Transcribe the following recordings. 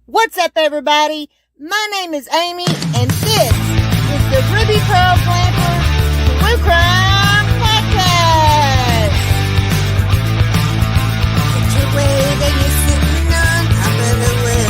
What's up, everybody? My name is Amy, and this is the Ruby Pearl Glamper True Crime Podcast. Put your way that you're sitting on top of the world.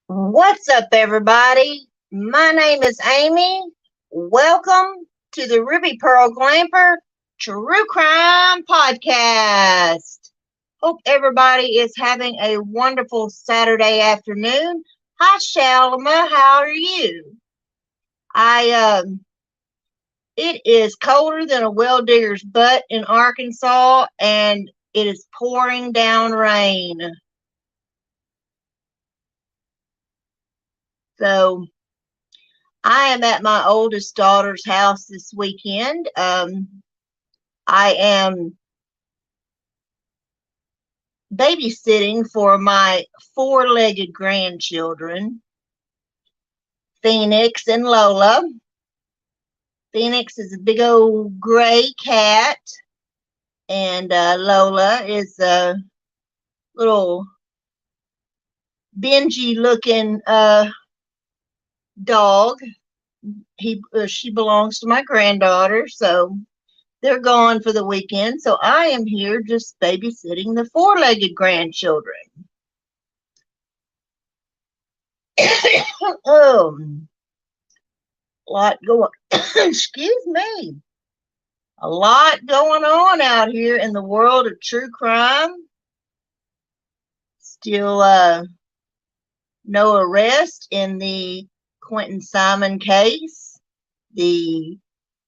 What's up, everybody? My name is Amy. Welcome to the Ruby Pearl Glamper True Crime Podcast. Hope everybody is having a wonderful Saturday afternoon. Hi, Shalma. How are you? It is colder than a well digger's butt in Arkansas, and it is pouring down rain. So I am at my oldest daughter's house this weekend. I am babysitting for my four-legged grandchildren, Phoenix and Lola. Phoenix is a big old gray cat, and Lola is a little Benji-looking dog. She belongs to my granddaughter, so they're gone for the weekend. So I am here just babysitting the four-legged grandchildren. Lot going. Excuse me. A lot going on out here in the world of true crime. Still, no arrest in the Quentin Simon case. The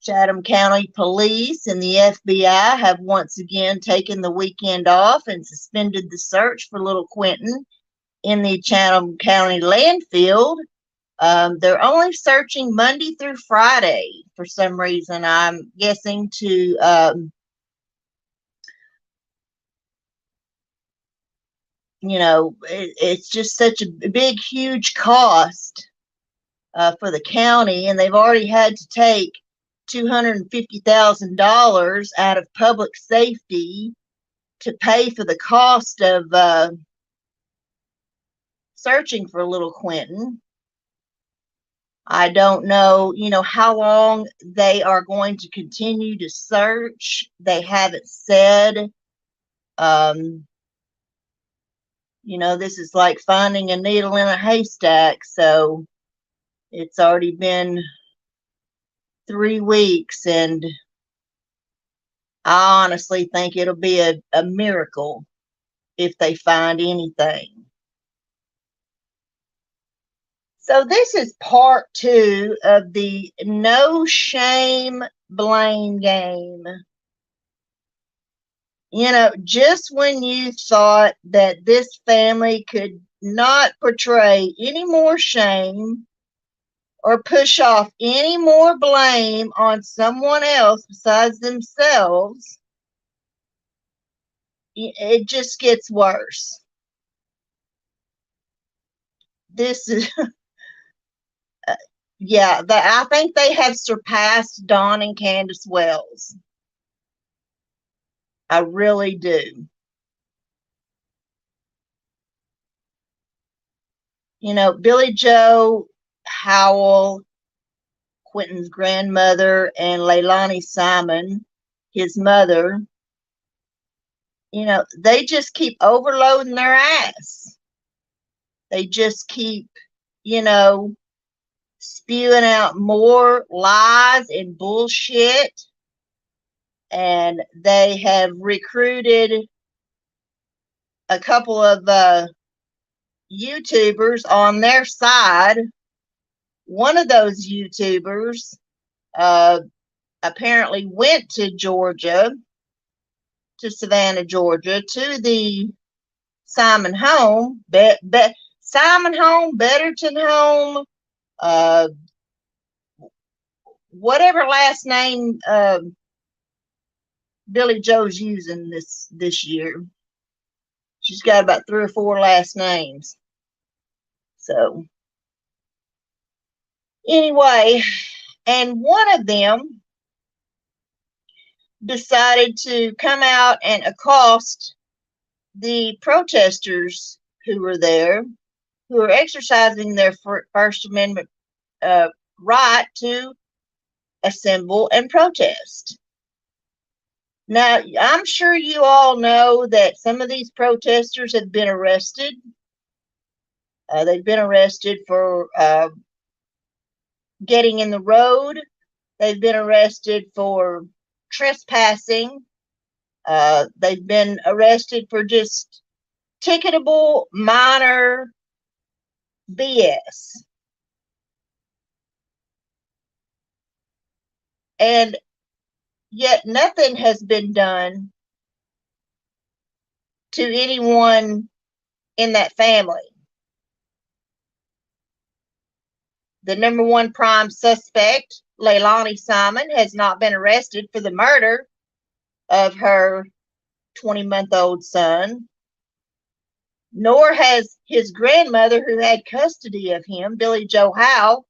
Chatham County Police and the FBI have once again taken the weekend off and suspended the search for little Quentin in the Chatham County landfill. They're only searching Monday through Friday for some reason. I'm guessing to, it's just such a big, huge cost for the county, and they've already had to take $250,000 out of public safety to pay for the cost of searching for little Quentin. I don't know, how long they are going to continue to search. They haven't said. This is like finding a needle in a haystack, so it's already been 3 weeks, and I honestly think it'll be a miracle if they find anything. So this is part 2 of the no shame blame game. Just when you thought that this family could not portray any more shame or push off any more blame on someone else besides themselves, it just gets worse. This is, I think they have surpassed Dawn and Candace Wells. I really do. Billy Joe Howell, Quentin's grandmother, and Leilani Simon, his mother, they just keep overloading their ass. They just keep, spewing out more lies and bullshit. And they have recruited a couple of YouTubers on their side. One of those YouTubers apparently went to Georgia, to Savannah, Georgia, to the Simon home, Simon home, Betterton home, whatever last name Billy Joe's using this year. She's got about 3 or 4 last names. So anyway, and one of them decided to come out and accost the protesters who were there, who are exercising their First Amendment right to assemble and protest. Now, I'm sure you all know that some of these protesters have been arrested. They've been arrested for getting in the road. They've been arrested for trespassing. They've been arrested for just ticketable minor BS. And yet nothing has been done to anyone in that family. The number one prime suspect, Leilani Simon, has not been arrested for the murder of her 20-month-old son, nor has his grandmother, who had custody of him, Billy Joe Howe.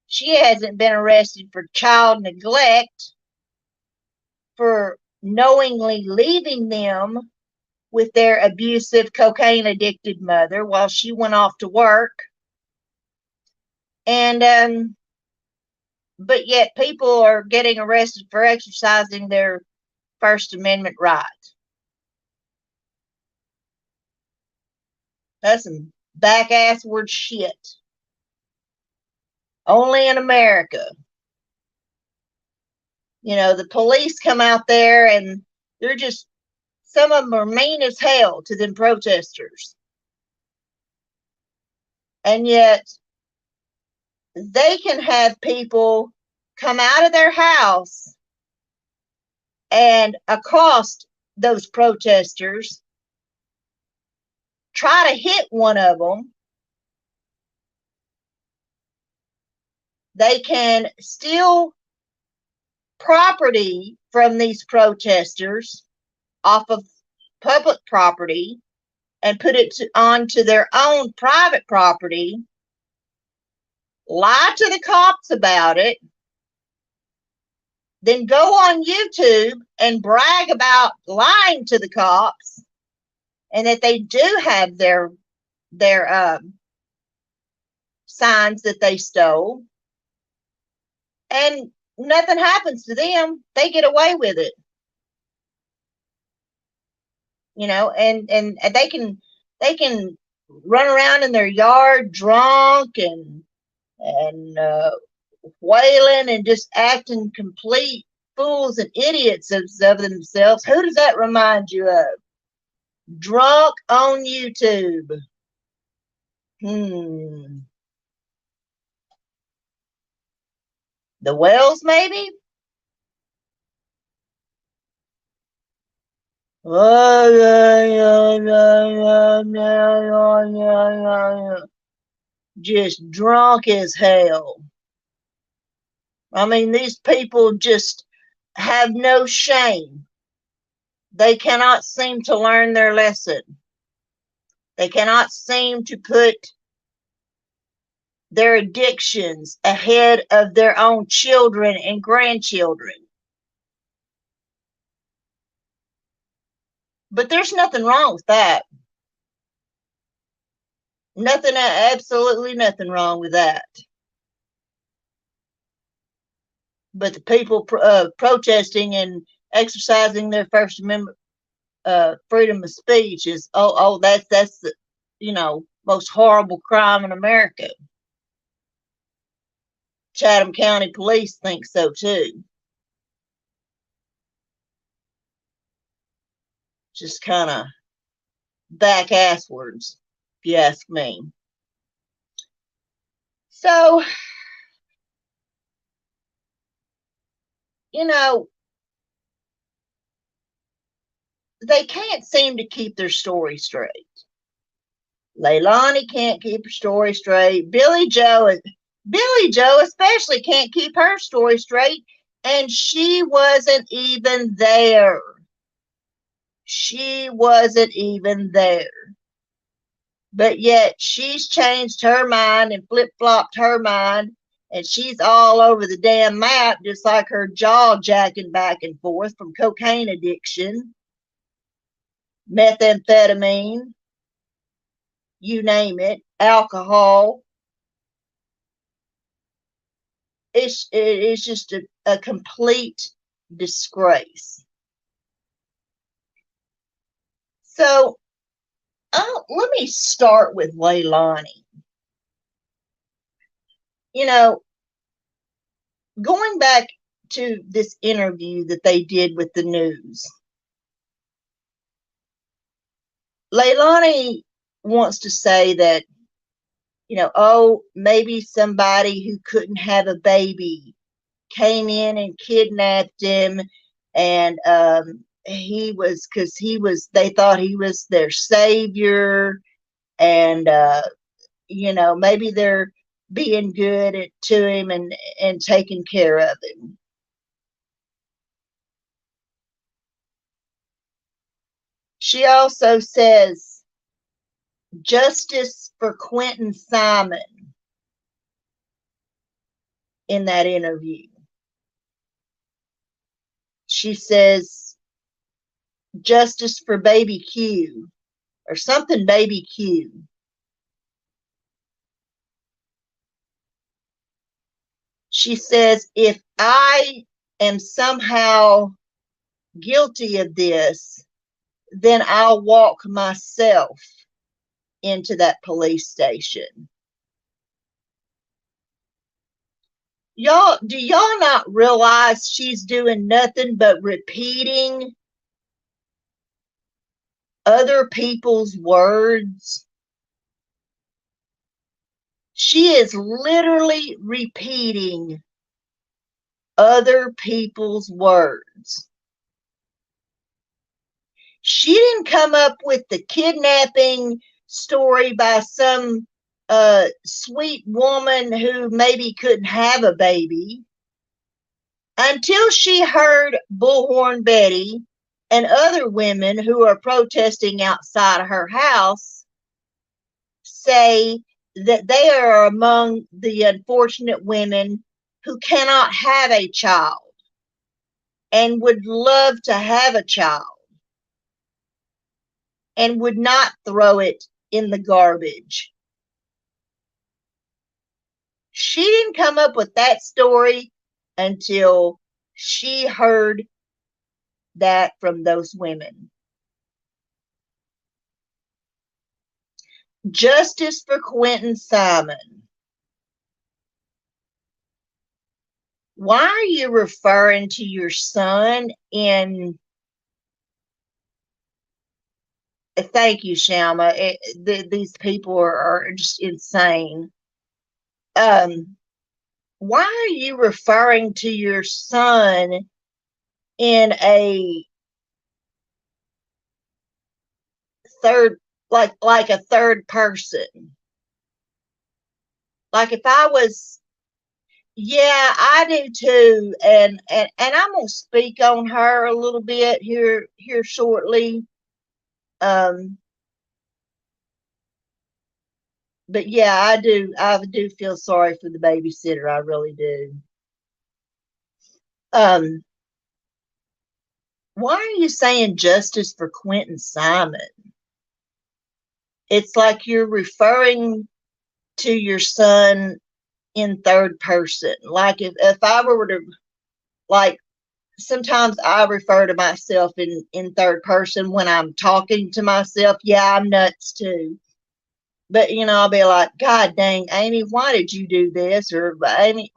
She hasn't been arrested for child neglect, for knowingly leaving them with their abusive, cocaine-addicted mother while she went off to work. And but yet people are getting arrested for exercising their First Amendment right. That's some back-assward shit. Only in America. The police come out there and they're just, some of them are mean as hell to them protesters. And yet they can have people come out of their house and accost those protesters, try to hit one of them. They can steal property from these protesters off of public property and put it onto their own private property, lie to the cops about it, then go on YouTube and brag about lying to the cops and that they do have their signs that they stole, and nothing happens to them. They get away with it. And they can run around in their yard drunk and wailing and just acting complete fools and idiots of themselves. Who does that remind you of? Drunk on YouTube. The Wells, maybe? Just drunk as hell. I mean, these people just have no shame. They cannot seem to learn their lesson. They cannot seem to put their addictions ahead of their own children and grandchildren. But there's nothing wrong with that. Nothing, absolutely nothing wrong with that. But the people protesting and exercising their First Amendment freedom of speech is, that's the, most horrible crime in America. Chatham County Police think so too. Just kind of back-asswards, if you ask me. So, they can't seem to keep their story straight. Leilani can't keep her story straight. Billy Joe especially can't keep her story straight, and she wasn't even there. She wasn't even there. But yet she's changed her mind and flip-flopped her mind, and she's all over the damn map, just like her jaw jacking back and forth from cocaine addiction, methamphetamine, you name it, alcohol. It's just a complete disgrace. So, let me start with Leilani. Going back to this interview that they did with the news, Leilani wants to say that, maybe somebody who couldn't have a baby came in and kidnapped him, and they thought he was their savior, and maybe they're being good to him and taking care of him. She also says justice for Quentin Simon in that interview. She says justice for baby Q or something, baby Q. She says, if I am somehow guilty of this, then I'll walk myself into that police station. Do y'all not realize she's doing nothing but repeating other people's words? She is literally repeating other people's words. She didn't come up with the kidnapping story by some sweet woman who maybe couldn't have a baby until she heard Bullhorn Betty and other women who are protesting outside of her house say that they are among the unfortunate women who cannot have a child and would love to have a child and would not throw it in the garbage. She didn't come up with that story until she heard that from those women. Justice for Quentin Simon. Why are you referring to your son in... Thank you, Shama. These people are just insane. Why are you referring to your son in a third, like a third person? Like if I was... Yeah, I do too, and I'm gonna speak on her a little bit here shortly. But yeah, I do feel sorry for the babysitter. I really do. Why are you saying justice for Quentin Simon? It's like you're referring to your son in third person. Like if I were to like sometimes I refer to myself in third person when I'm talking to myself. Yeah, I'm nuts too. But, I'll be like, God dang, Amy, why did you do this? Or, Amy,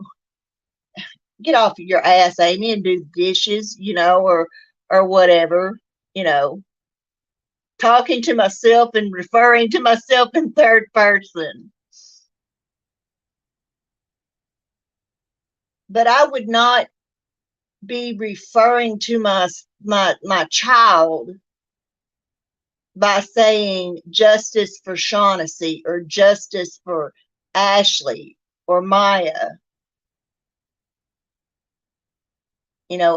get off of your ass, Amy, and do the dishes, or whatever, you know, talking to myself and referring to myself in third person. But I would not be referring to my child by saying justice for Shaughnessy or justice for Ashley or Maya.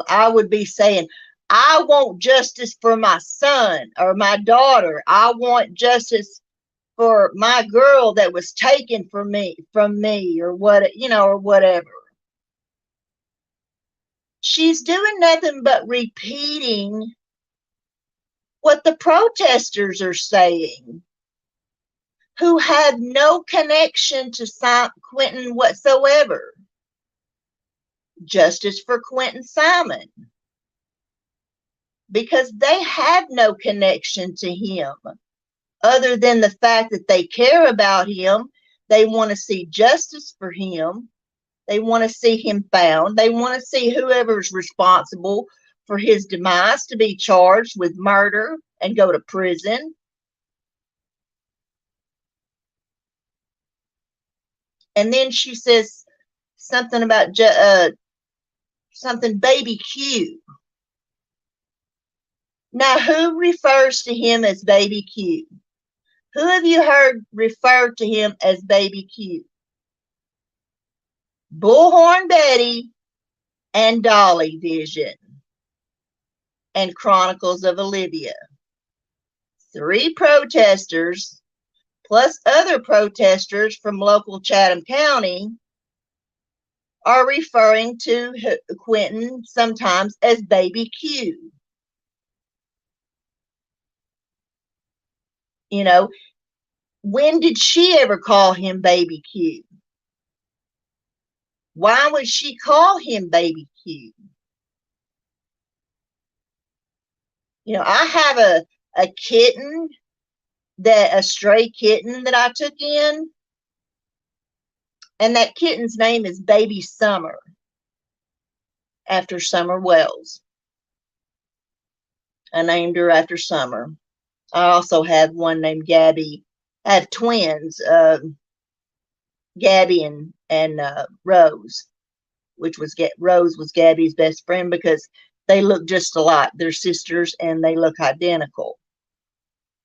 I would be saying, I want justice for my son or my daughter. I want justice for my girl that was taken from me or or whatever. She's doing nothing but repeating what the protesters are saying, who have no connection to Quentin whatsoever. Justice for Quentin Simon, because they have no connection to him other than the fact that they care about him. They want to see justice for him. They want to see him found. They want to see whoever's responsible for his demise to be charged with murder and go to prison. And then she says something about something baby Q. Now, who refers to him as baby Q? Who have you heard refer to him as baby Q? Bullhorn Betty and Dolly Vision and Chronicles of Olivia. 3 protesters plus other protesters from local Chatham County are referring to Quentin sometimes as baby Q. When did she ever call him baby Q? Why would she call him baby Q? I have a kitten, a stray kitten that I took in, and that kitten's name is Baby Summer, after Summer Wells. I named her after Summer. I also have one named Gabby. I have twins, Gabby and Rose, Rose was Gabby's best friend because they look just alike. They're sisters and they look identical,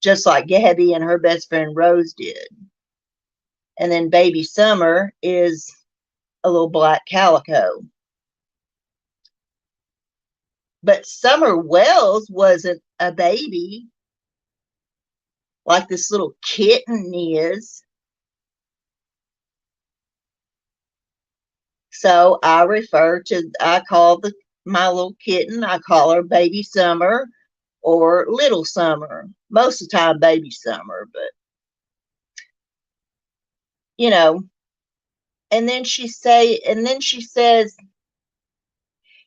just like Gabby and her best friend Rose did. And then Baby Summer is a little black calico. But Summer Wells wasn't a baby like this little kitten is. So I call my little kitten, I call her Baby Summer or Little Summer. Most of the time, Baby Summer, but and then she says,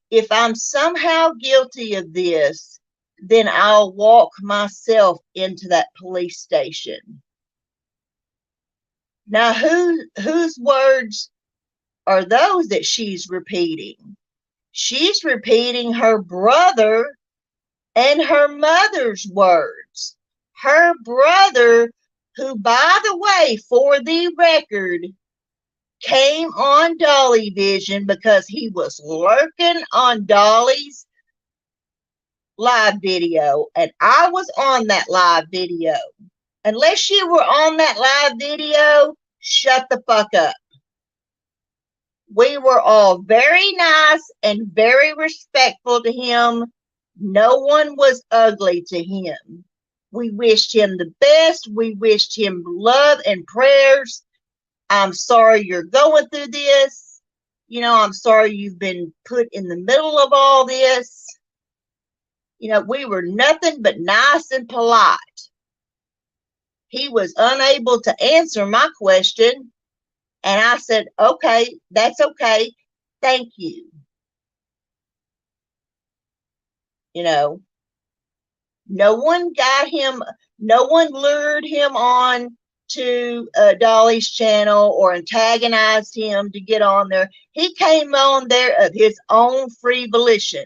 if I'm somehow guilty of this, then I'll walk myself into that police station. Now, whose words are those that she's repeating? She's repeating her brother and her mother's words. Her brother, who, by the way, for the record, came on Dolly Vision because he was lurking on Dolly's live video, and I was on that live video. Unless you were on that live video, shut the fuck up. We were all very nice and very respectful to him. No one was ugly to him. We wished him the best. We wished him love and prayers. I'm sorry you're going through this. I'm sorry you've been put in the middle of all this. We were nothing but nice and polite. He was unable to answer my question. And I said, okay, that's okay. Thank you. You know, no one got him, no one lured him on to Dolly's channel or antagonized him to get on there. He came on there of his own free volition.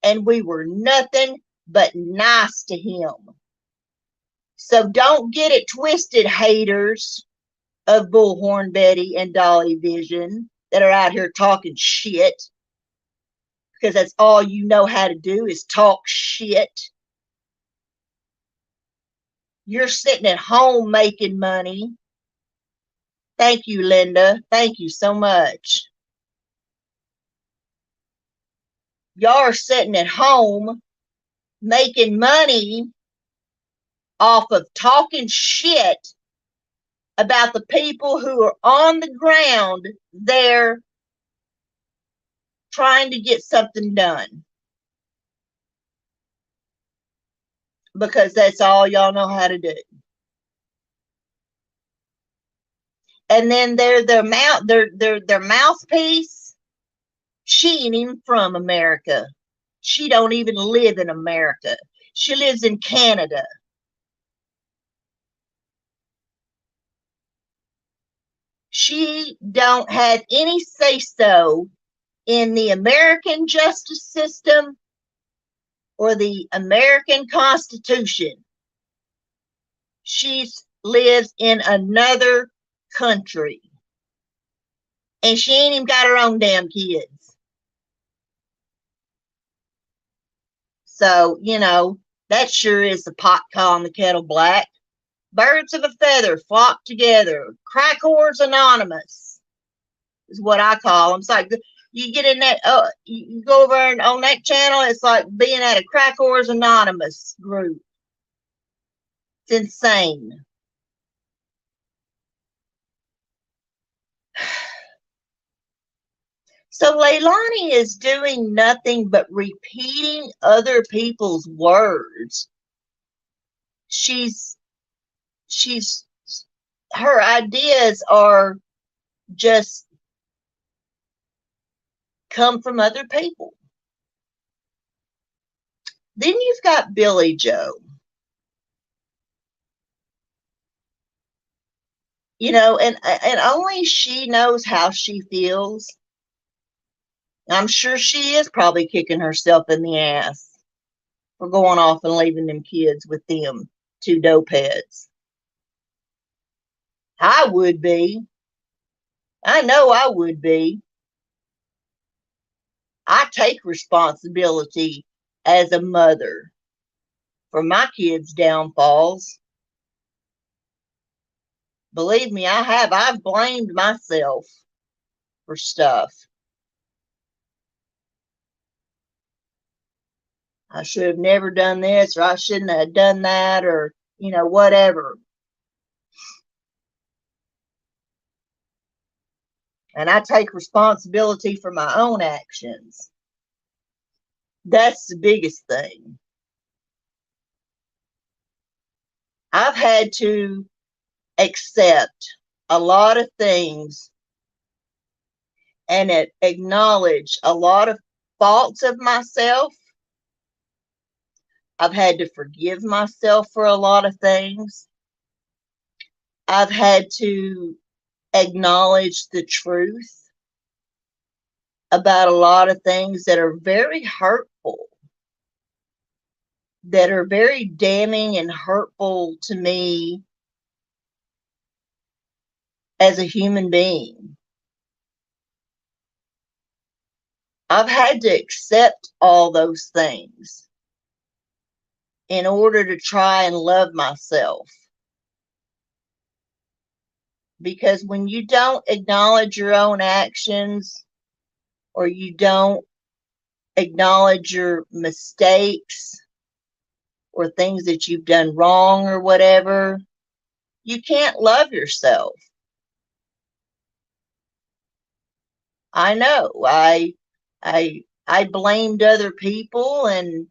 And we were nothing but nice to him. So don't get it twisted, haters of Bullhorn Betty and Dolly Vision that are out here talking shit. Because that's all you know how to do is talk shit. You're sitting at home making money. Thank you, Linda. Thank you so much. Y'all are sitting at home making money off of talking shit about the people who are on the ground there trying to get something done. Because that's all y'all know how to do. And then they're their mouthpiece. She ain't even from America. She don't even live in America. She lives in Canada. She don't have any say-so in the American justice system or the American Constitution. She lives in another country. And she ain't even got her own damn kids. So, you know, that sure is the pot calling the kettle black. Birds of a feather flock together. Crack whores anonymous is what I call them. It's like you get in that, you go over and on that channel, it's like being at a Crack whores anonymous group. It's insane. So Leilani is doing nothing but repeating other people's words. Her ideas are just come from other people. Then you've got Billy Joe. You know, and only she knows how she feels. I'm sure she is probably kicking herself in the ass for going off and leaving them kids with them two dope heads. I would be. I know I would be. I take responsibility as a mother for my kids' downfalls. Believe me, I have. I've blamed myself for stuff. I should have never done this, or I shouldn't have done that, or, you know, whatever. And I take responsibility for my own actions. That's the biggest thing. I've had to accept a lot of things and acknowledge a lot of faults of myself. I've had to forgive myself for a lot of things. I've had to acknowledge the truth about a lot of things that are very hurtful, that are very damning and hurtful to me as a human being. I've had to accept all those things in order to try and love myself. Because when you don't acknowledge your own actions, or you don't acknowledge your mistakes or things that you've done wrong or whatever, you can't love yourself. I know. I blamed other people and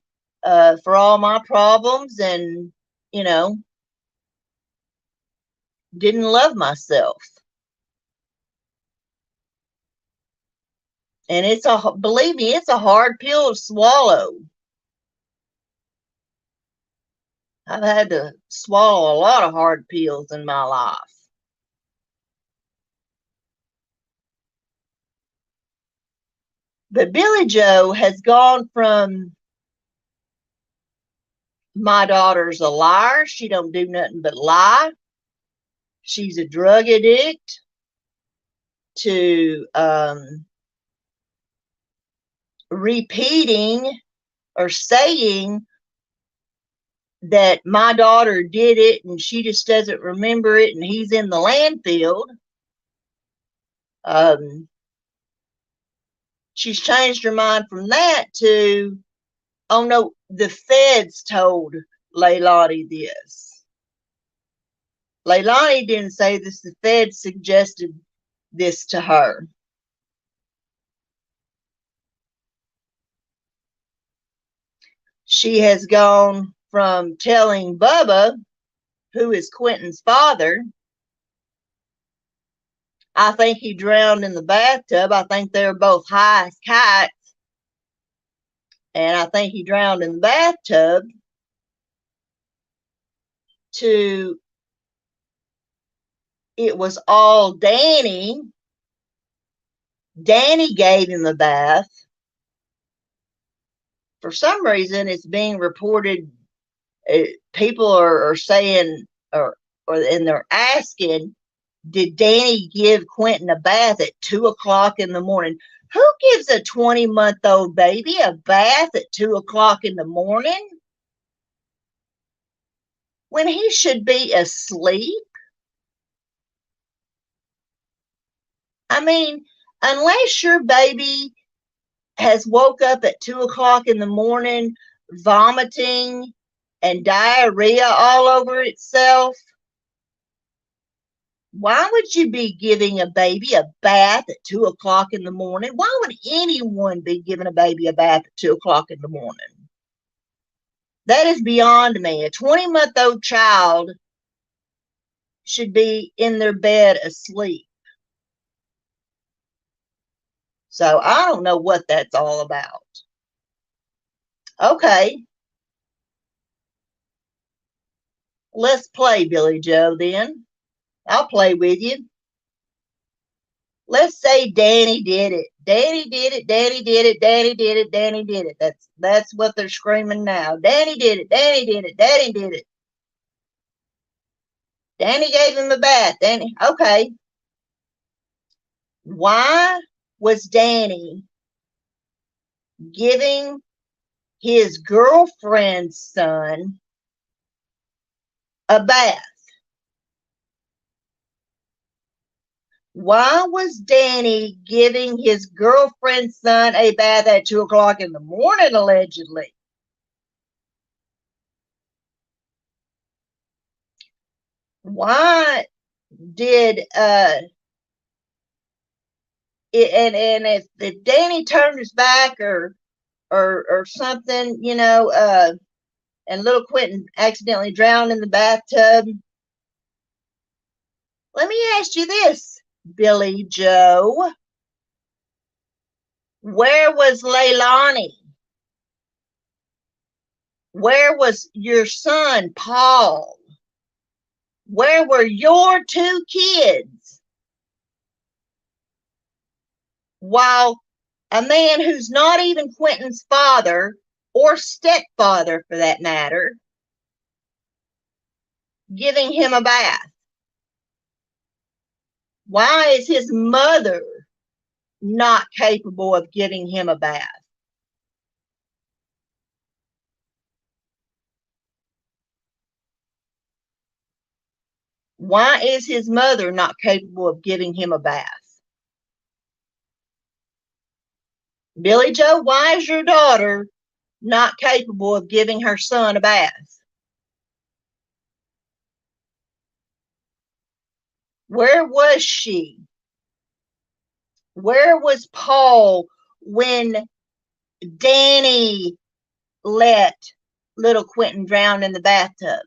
for all my problems, and you know, didn't love myself. And believe me, it's a hard pill to swallow. I've had to swallow a lot of hard pills in my life. But Billy Joe has gone from my daughter's a liar, she don't do nothing but lie, she's a drug addict, to repeating or saying that my daughter did it and she just doesn't remember it and he's in the landfill. She's changed her mind from that to, oh no, the feds told Leilani this. Leilani didn't say this, the feds suggested this to her. She has gone from telling Bubba, who is Quentin's father, I think he drowned in the bathtub. I think they're both high as kites. And I think he drowned in the bathtub, to it was all Danny. Danny gave him a bath. For some reason, it's being reported, people are saying, and they're asking, did Danny give Quentin a bath at 2 o'clock in the morning? Who gives a 20-month-old baby a bath at 2 o'clock in the morning when he should be asleep? I mean, unless your baby has woke up at 2 o'clock in the morning vomiting and diarrhea all over itself, why would you be giving a baby a bath at 2 o'clock in the morning? Why would anyone be giving a baby a bath at 2 o'clock in the morning? That is beyond me. A 20-month-old child should be in their bed asleep. So I don't know what that's all about. Okay. Let's play, Billy Joe, then. I'll play with you. Let's say Danny did it. Danny did it. Danny did it. Danny did it. Danny did it. That's what they're screaming now. Danny did it. Danny did it. Danny did it. Danny gave him a bath. Danny. Okay. Why was Danny giving his girlfriend's son a bath? Why was Danny giving his girlfriend's son a bath at 2 o'clock in the morning, allegedly? Why did and if Danny turned his back or something, and little Quentin accidentally drowned in the bathtub, let me ask you this, Billy Joe. Where was Leilani? Where was your son, Paul? Where were your 2 kids? While a man who's not even Quentin's father, or stepfather for that matter, giving him a bath. Why is his mother not capable of giving him a bath? Why is his mother not capable of giving him a bath? Billy Joe, why is your daughter not capable of giving her son a bath? Where was she? Where was Paul when Danny let little Quentin drown in the bathtub?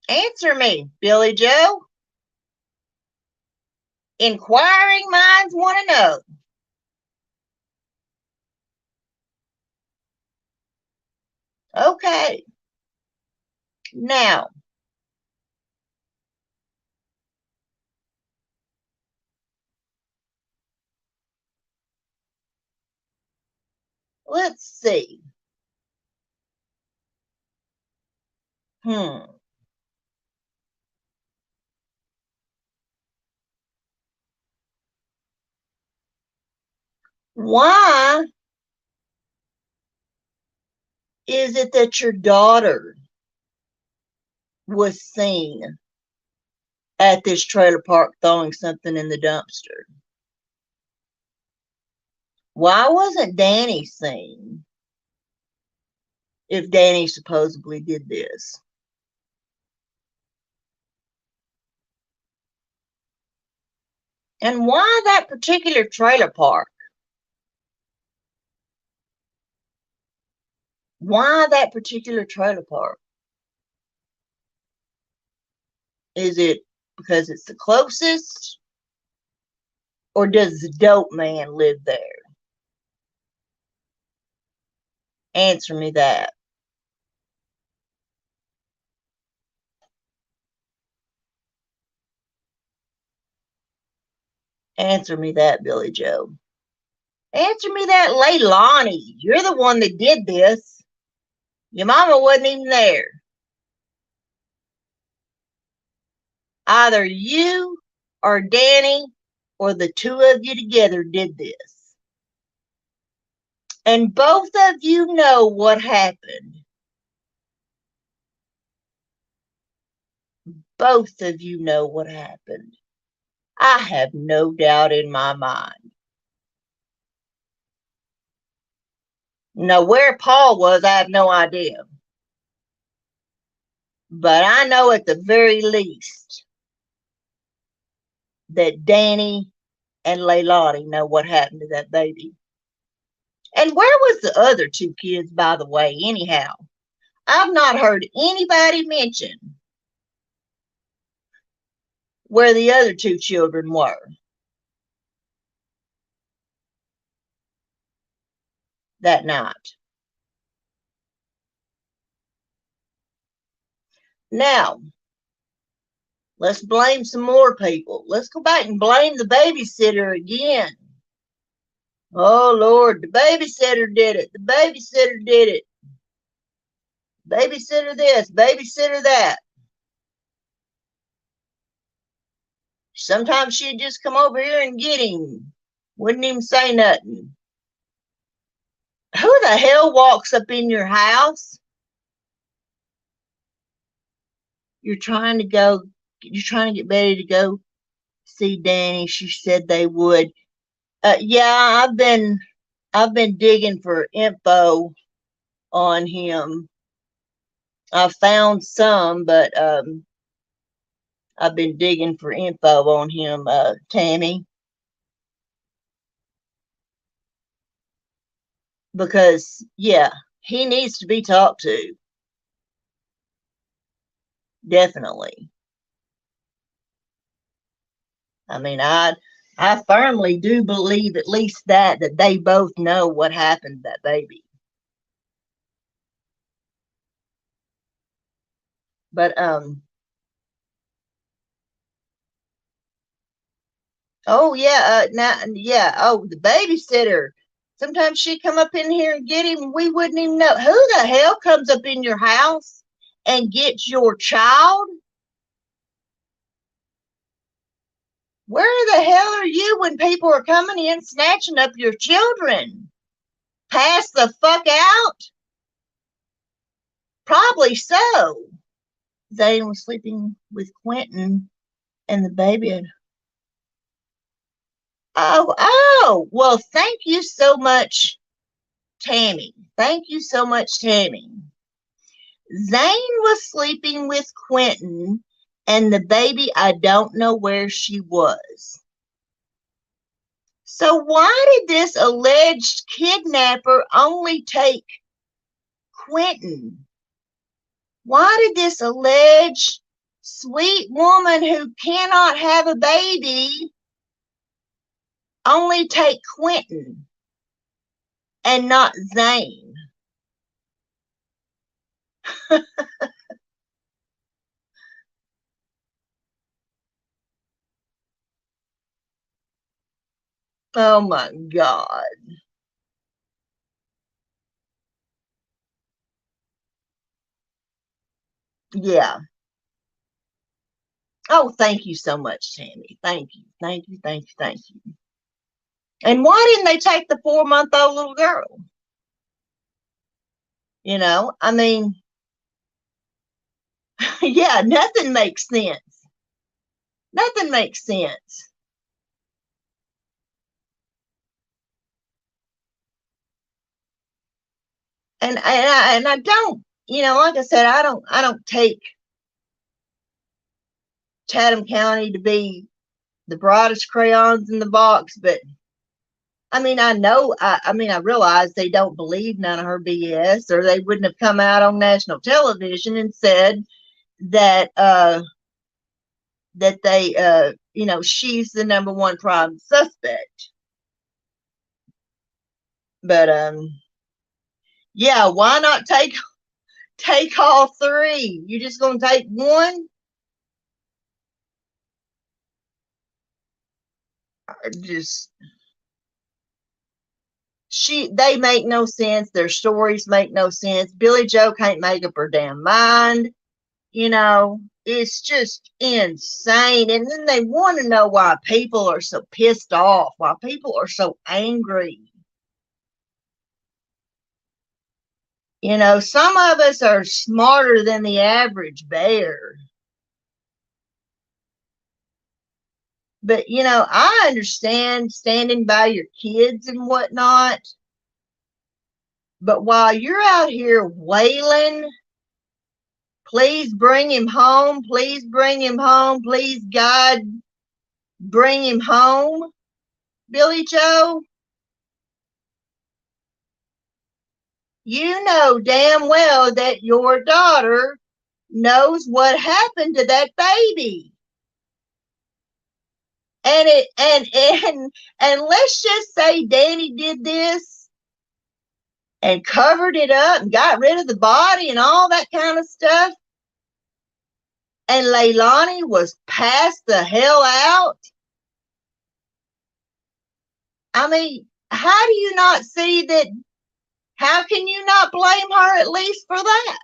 Answer me, Billy Joe. Inquiring minds want to know. Okay. Now, let's see. Why is it that your daughter was seen at this trailer park throwing something in the dumpster? Why wasn't Danny seen if Danny supposedly did this? And why that particular trailer park? Why that particular trailer park? Is it because it's the closest? Or does the dope man live there? Answer me that. Answer me that, Billy Joe. Answer me that, Leilani. You're the one that did this. Your mama wasn't even there. Either you or Danny or the two of you together did this. And both of you know what happened. Both of you know what happened. I have no doubt in my mind. Now, where Paul was, I have no idea. But I know at the very least that Danny and Leilani know what happened to that baby. And where was the other two kids, by the way, anyhow? I've not heard anybody mention where the other two children were that night. Now, let's blame some more people. Let's go back and blame the babysitter again. Oh, Lord, the babysitter did it. The babysitter did it. Babysitter this, babysitter that. Sometimes she'd just come over here and get him. Wouldn't even say nothing. Who the hell walks up in your house? You're trying to get ready to go see Danny. She said they would. Yeah, I've been digging for info on him. I found some, but I've been digging for info on him, Tammy, because yeah, he needs to be talked to. Definitely. I mean, I firmly do believe at least that they both know what happened to that baby. But oh yeah, oh, the babysitter. Sometimes she'd come up in here and get him. We wouldn't even know. Who the hell comes up in your house and gets your child? Where the hell are you when people are coming in snatching up your children? Pass the fuck out? Probably so. Zane was sleeping with Quentin and the baby had. Oh, well, thank you so much, Tammy. Thank you so much, Tammy. Zane was sleeping with Quentin and the baby, I don't know where she was. So why did this alleged kidnapper only take Quentin? Why did this alleged sweet woman who cannot have a baby only take Quentin and not Zane. Oh my God. Yeah. Oh, thank you so much, Tammy. Thank you. Thank you. Thank you. Thank you. And why didn't they take the 4-month-old little girl? I mean, yeah, nothing makes sense. Nothing makes sense. And I don't, like I said, I don't take Chatham County to be the brightest crayons in the box, but I mean, I realize they don't believe none of her BS, or they wouldn't have come out on national television and said that she's the number one prime suspect. But yeah, why not take all three? You just gonna take one? Just they make no sense. Their stories make no sense. Billy Joe can't make up her damn mind. It's just insane. And then they want to know why people are so pissed off, why people are so angry. Some of us are smarter than the average bear. But, I understand standing by your kids and whatnot. But while you're out here wailing, please bring him home. Please bring him home. Please, God, bring him home. Billy Joe, you know damn well that your daughter knows what happened to that baby. And let's just say Danny did this and covered it up and got rid of the body and all that kind of stuff. And Leilani was passed the hell out. I mean, how do you not see that? How can you not blame her at least for that?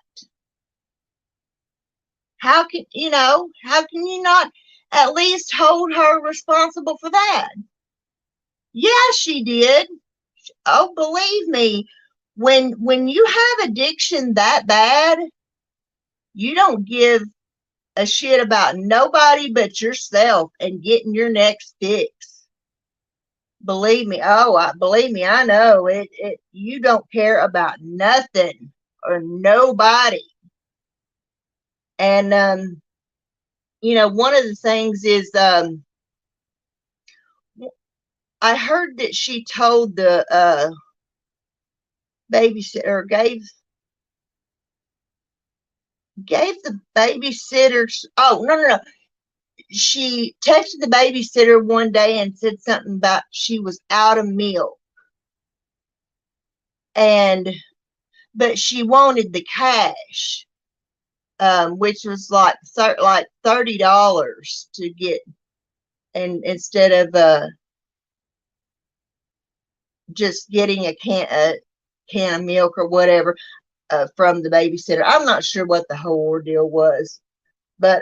How can you not at least hold her responsible for that? Yeah, she did. Oh, believe me, when you have addiction that bad, you don't give a shit about nobody but yourself and getting your next fix. Believe me. Oh, believe me, I know it. You don't care about nothing or nobody. And one of the things is I heard that she told the babysitter, gave the babysitters. Oh, no. She texted the babysitter one day and said something about she was out of milk. But she wanted the cash, which was like $30 to get, and instead of just getting a can of milk or whatever from the babysitter. I'm not sure what the whole ordeal was, but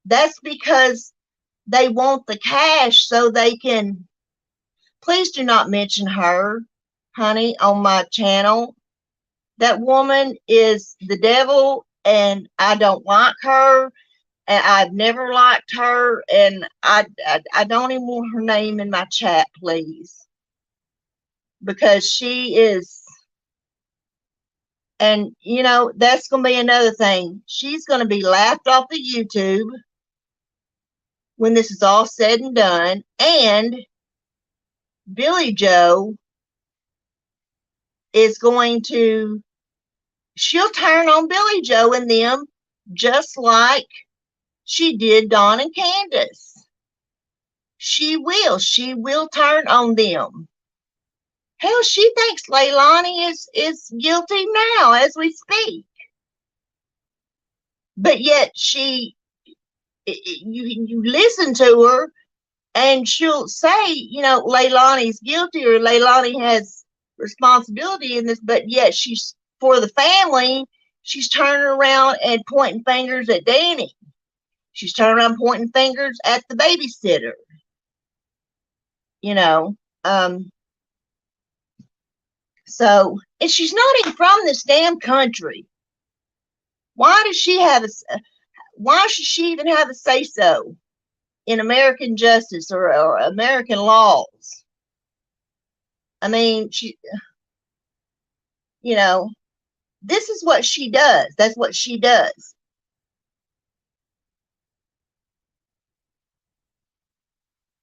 that's because they want the cash so they can. Please do not mention her, honey, on my channel. That woman is the devil, and I don't like her, and I've never liked her, and I don't even want her name in my chat, please, because she is. And that's going to be another thing. She's going to be laughed off of YouTube when this is all said and done. And Billy Joe is she'll turn on Billy Joe and them just like she did Dawn and Candace. She will turn on them. Hell, she thinks Leilani is guilty now as we speak. But yet you listen to her and she'll say, you know, Leilani's guilty or Leilani has responsibility in this, but yet she's, for the family, she's turning around and pointing fingers at Danny. She's turning around pointing fingers at the babysitter. You know, so, and she's not even from this damn country. Why does she have why should she even have a say so in American justice or American laws? I mean, you know, this is what she does. That's what she does.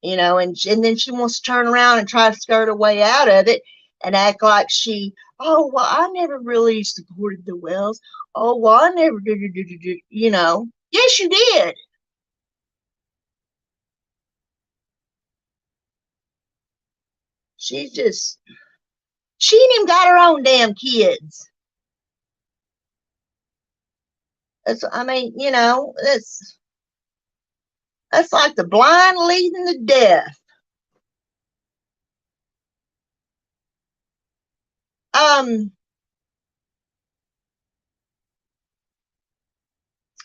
You know, and then she wants to turn around and try to skirt her way out of it and act like oh, well, I never really supported the Wells. Oh, well, I never did, you know. Yes, you did. She ain't even got her own damn kids. I mean, you know, that's like the blind leading the deaf.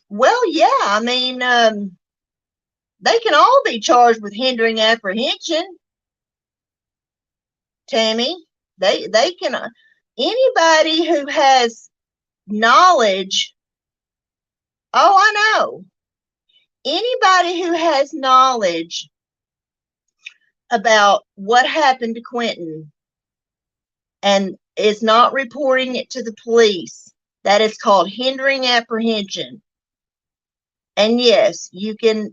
Well, yeah, I mean, they can all be charged with hindering apprehension, Tammy. They can, anybody who has knowledge. Oh, I know. Anybody who has knowledge about what happened to Quentin and is not reporting it to the police, that is called hindering apprehension. And yes, you can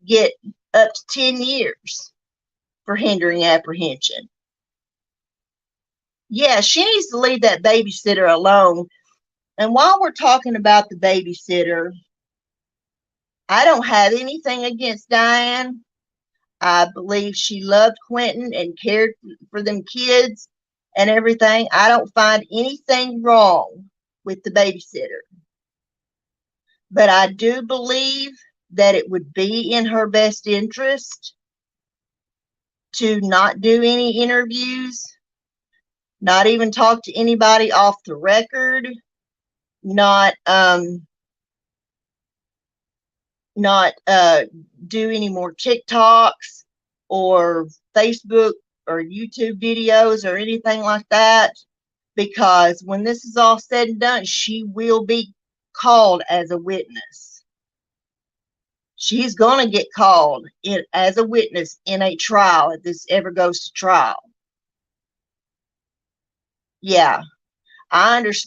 get up to 10 years for hindering apprehension. Yeah, she needs to leave that babysitter alone. And while we're talking about the babysitter, I don't have anything against Diane. I believe she loved Quentin and cared for them kids and everything. I don't find anything wrong with the babysitter. But I do believe that it would be in her best interest to not do any interviews, not even talk to anybody off the record, not do any more TikToks or Facebook or YouTube videos or anything like that, because when this is all said and done, she will be called as a witness. She's going to get called as a witness in a trial if this ever goes to trial. Yeah,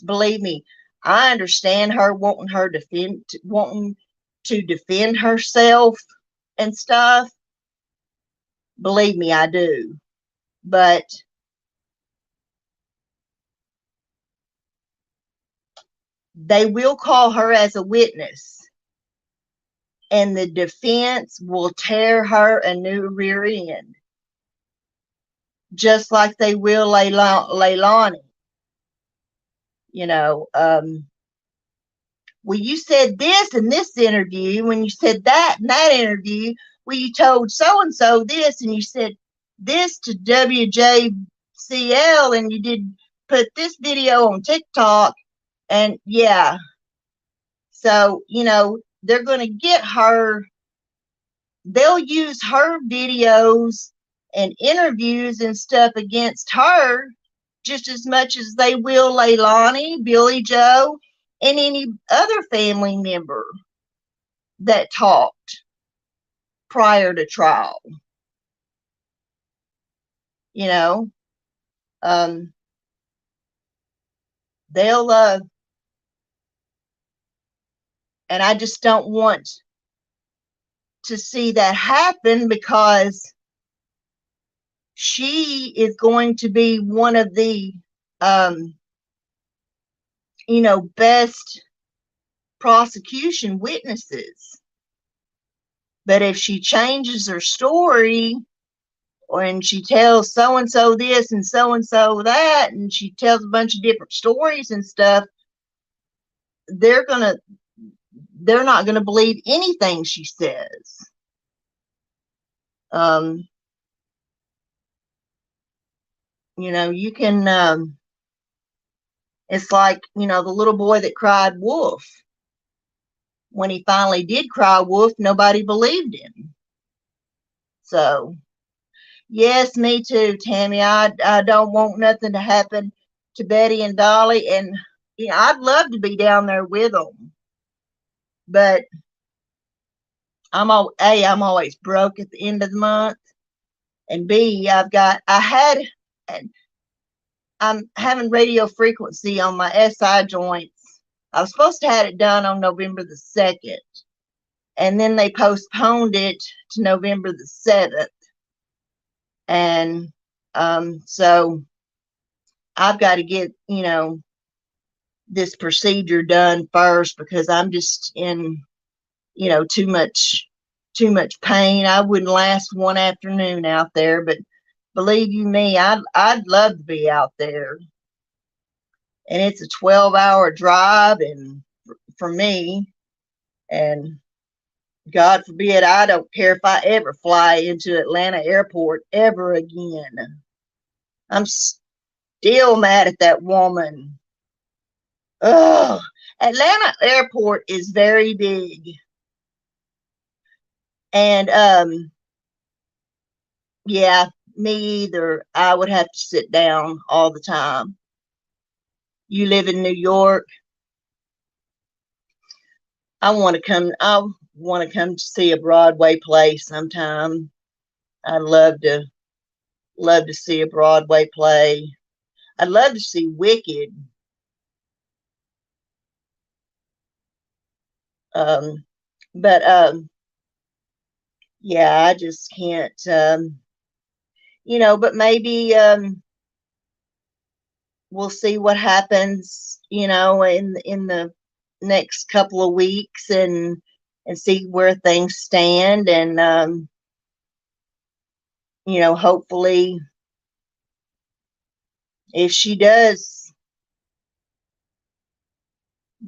believe me, I understand her wanting to defend herself and stuff. Believe me, I do. But they will call her as a witness, and the defense will tear her a new rear end, just like they will Leilani. You know, well, you said this in this interview, when you said that in that interview, well, you told so-and-so this, and you said this to WJCL, and you did put this video on TikTok, and yeah. So, you know, they're going to get her. They'll use her videos and interviews and stuff against her just as much as they will Leilani, Billy Joe, and any other family member that talked prior to trial. You know, they'll, and I just don't want to see that happen, because she is going to be one of the, you know, best prosecution witnesses. But if she changes her story, and she tells so and so this and so that, and she tells a bunch of different stories and stuff, they're not gonna believe anything she says. You can. It's like, the little boy that cried wolf. When he finally did cry wolf, nobody believed him. So, yes, me too, Tammy. I don't want nothing to happen to Betty and Dolly, and I'd love to be down there with them, but I'm always broke at the end of the month, and B, I'm having radio frequency on my SI joints. I was supposed to have it done on November the 2nd, and then they postponed it to November the 7th. And so I've got to get, this procedure done first, because I'm just in, too much pain. I wouldn't last one afternoon out there, but believe you me, I'd love to be out there. And it's a 12-hour drive, and for me, and God forbid, I don't care if I ever fly into Atlanta airport ever again. I'm still mad at that woman. Oh, Atlanta airport is very big. And yeah, me either. I would have to sit down all the time. You live in New York. I want to come to see a Broadway play sometime. I'd love to see a Broadway play. I'd love to see Wicked. But yeah, I just can't. But maybe we'll see what happens. In the next couple of weeks, and see where things stand, and hopefully, if she does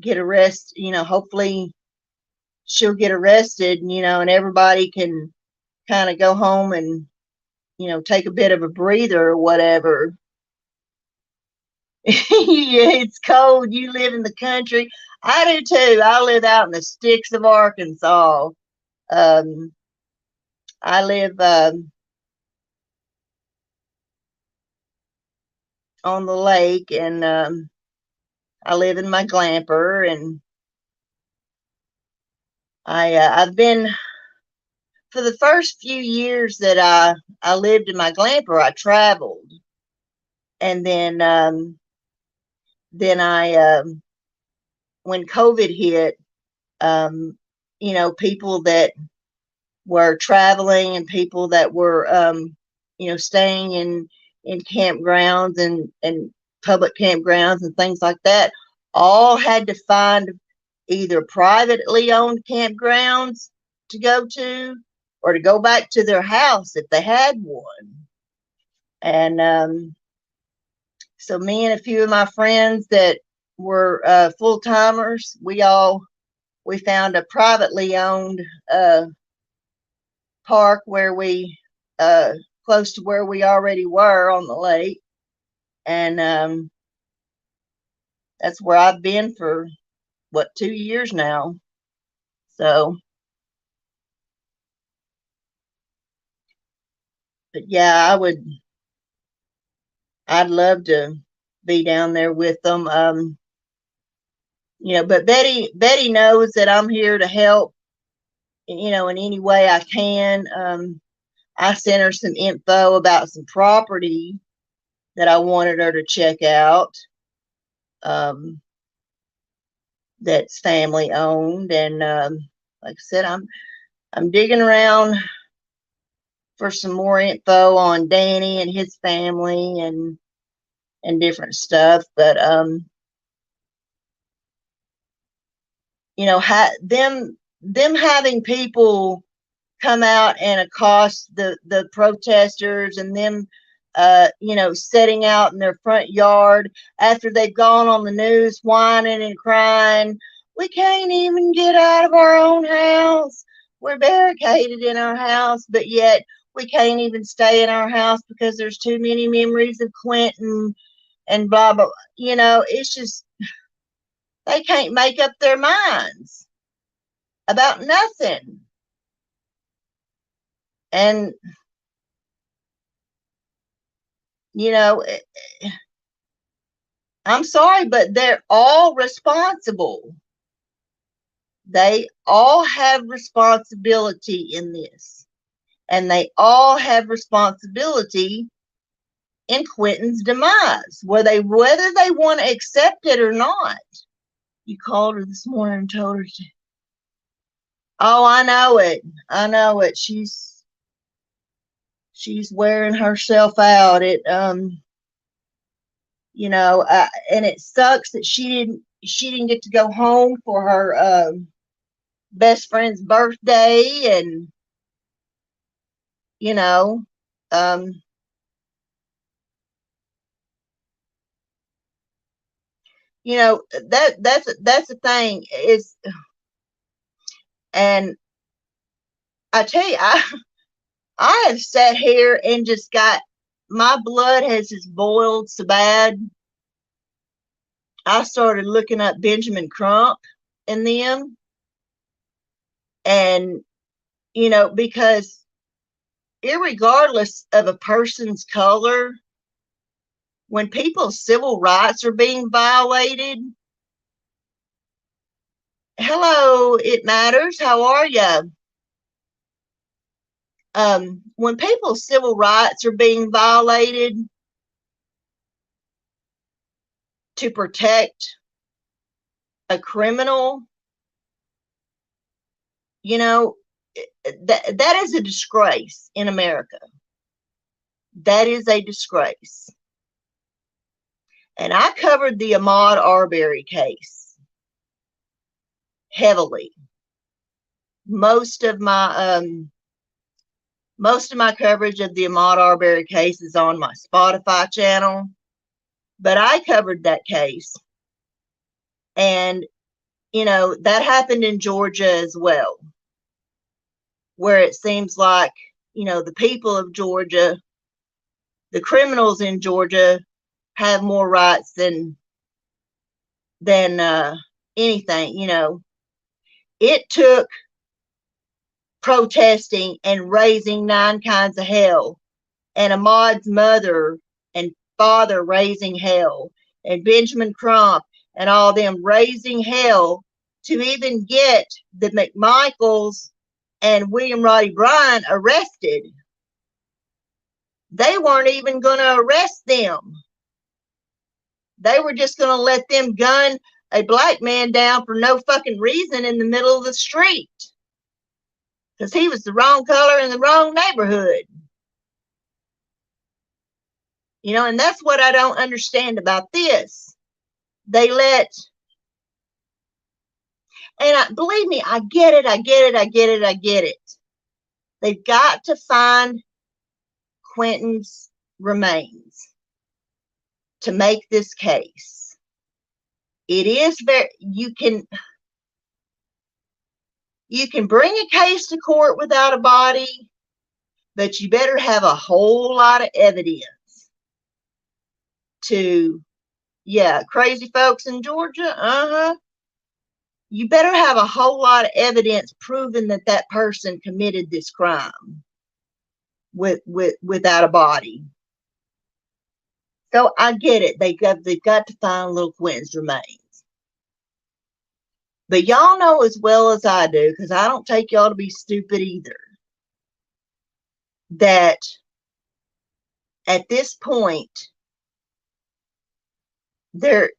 get arrested, hopefully she'll get arrested, and everybody can kind of go home and take a bit of a breather or whatever. Yeah, it's cold. You live in the country. I do too. I live out in the sticks of Arkansas. I live on the lake, and I live in my glamper, and I've been, for the first few years that I lived in my glamper, I traveled, and then I when COVID hit, people that were traveling and people that were staying in campgrounds and public campgrounds and things like that, all had to find either privately owned campgrounds to go to, or to go back to their house if they had one. And so me and a few of my friends that were full timers, we found a privately owned park where we close to where we already were on the lake, and that's where I've been for 2 years now. So, but yeah, I'd love to be down there with them. But Betty knows that I'm here to help, in any way I can. I sent her some info about some property that I wanted her to check out. That's family owned, and like I said, I'm digging around for some more info on Danny and his family, and different stuff. But them having people come out and accost the protesters and them, setting out in their front yard after they've gone on the news whining and crying. We can't even get out of our own house. We're barricaded in our house, but yet we can't even stay in our house because there's too many memories of Quentin and blah, blah. It's just, they can't make up their minds about nothing. And, I'm sorry, but they're all responsible. They all have responsibility in this. And they all have responsibility in Quentin's demise, whether they want to accept it or not. You called her this morning and told her to. Oh, I know it. I know it. She's wearing herself out. And it sucks that she didn't get to go home for her best friend's birthday, and um that's the thing is. And I tell you, I have sat here and just got, my blood has just boiled so bad. I started looking up Benjamin Crump and them, and because irregardless of a person's color, when people's civil rights are being violated, hello, it matters. How are you? When people's civil rights are being violated to protect a criminal, that is a disgrace in America. That is a disgrace. And I covered the Ahmaud Arbery case heavily. Most of my coverage of the Ahmaud Arbery case is on my Spotify channel, but I covered that case. And that happened in Georgia as well, where it seems like the people of Georgia, the criminals in Georgia, have more rights than anything. It took protesting and raising 9 kinds of hell, and Ahmaud's mother and father raising hell, and Benjamin Crump and all them raising hell to even get the McMichaels and William Roddy Bryan arrested. They weren't even going to arrest them. They were just going to let them gun a black man down for no fucking reason in the middle of the street, because he was the wrong color in the wrong neighborhood. And that's what I don't understand about this. They let, and believe me, I get it. They've got to find Quentin's remains to make this case. It is very, you can bring a case to court without a body, but you better have a whole lot of evidence to, crazy folks in Georgia, you better have a whole lot of evidence proving that person committed this crime without a body. So I get it. They've got to find little Quentin's remains. But y'all know as well as I do, because I don't take y'all to be stupid either, that at this point, the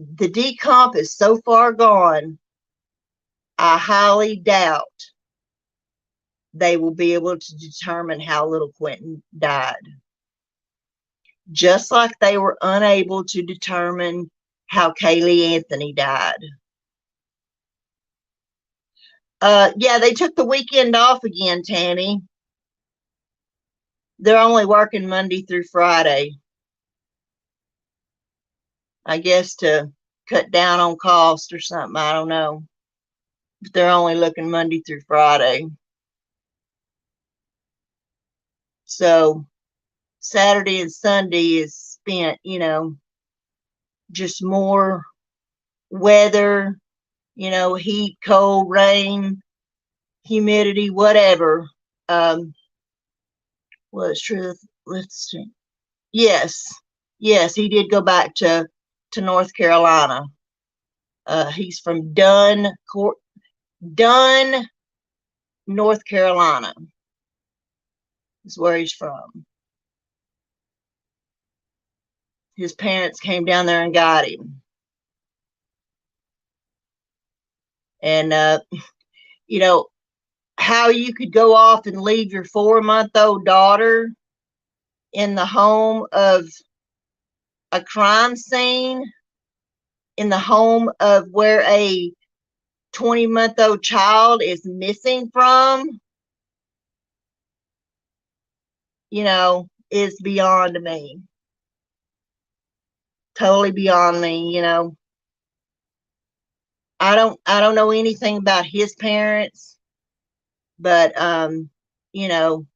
decomp is so far gone, I highly doubt they will be able to determine how little Quentin died. Just like they were unable to determine how Kaylee Anthony died. Yeah, they took the weekend off again, Tammy. They're only working Monday through Friday. I guess to cut down on cost or something. I don't know. But they're only looking Monday through Friday. So Saturday and Sunday is spent, just more weather, heat, cold, rain, humidity, whatever. Well, it's true. Let's see. Yes, yes, he did go back to North Carolina. He's from Dunn, North Carolina. Is where he's from. His parents came down there and got him. And you know how you could go off and leave your 4-month-old daughter in the home of a crime scene, in the home of where a 20-month-old child is missing from, is beyond me. Totally beyond me. I don't know anything about his parents, but you know,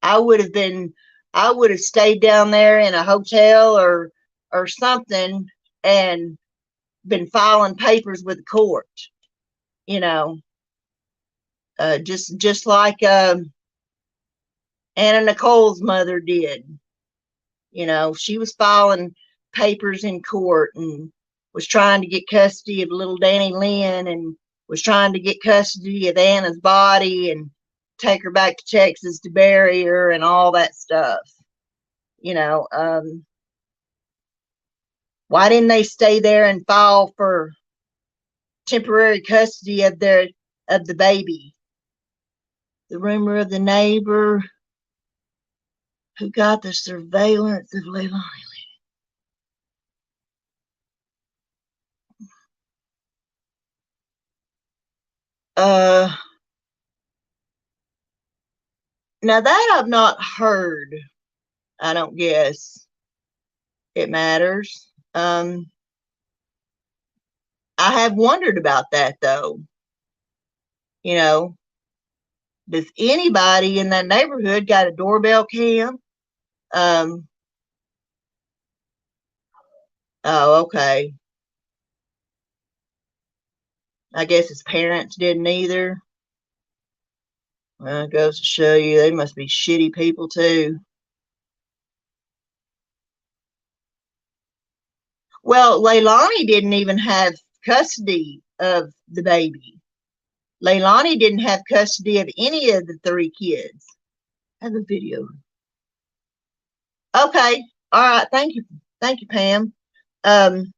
I would have stayed down there in a hotel or something and been filing papers with the court, you know, just like Anna Nicole's mother did. She was filing papers in court and was trying to get custody of little Danny Lynn and was trying to get custody of Anna's body and take her back to Texas to bury her and all that stuff. Why didn't they stay there and file for temporary custody of the baby? The rumor of the neighbor who got the surveillance of Leilani. Uh, Now that I've not heard. I don't guess it matters. I have wondered about that though. You know, does anybody in that neighborhood got a doorbell cam? Um, oh, okay. I guess his parents didn't either. Well, it goes to show you they must be shitty people too. Well, Leilani didn't even have custody of the baby. Leilani didn't have custody of any of the 3 kids. I have a video. Okay. All right. Thank you. Thank you, Pam. Um,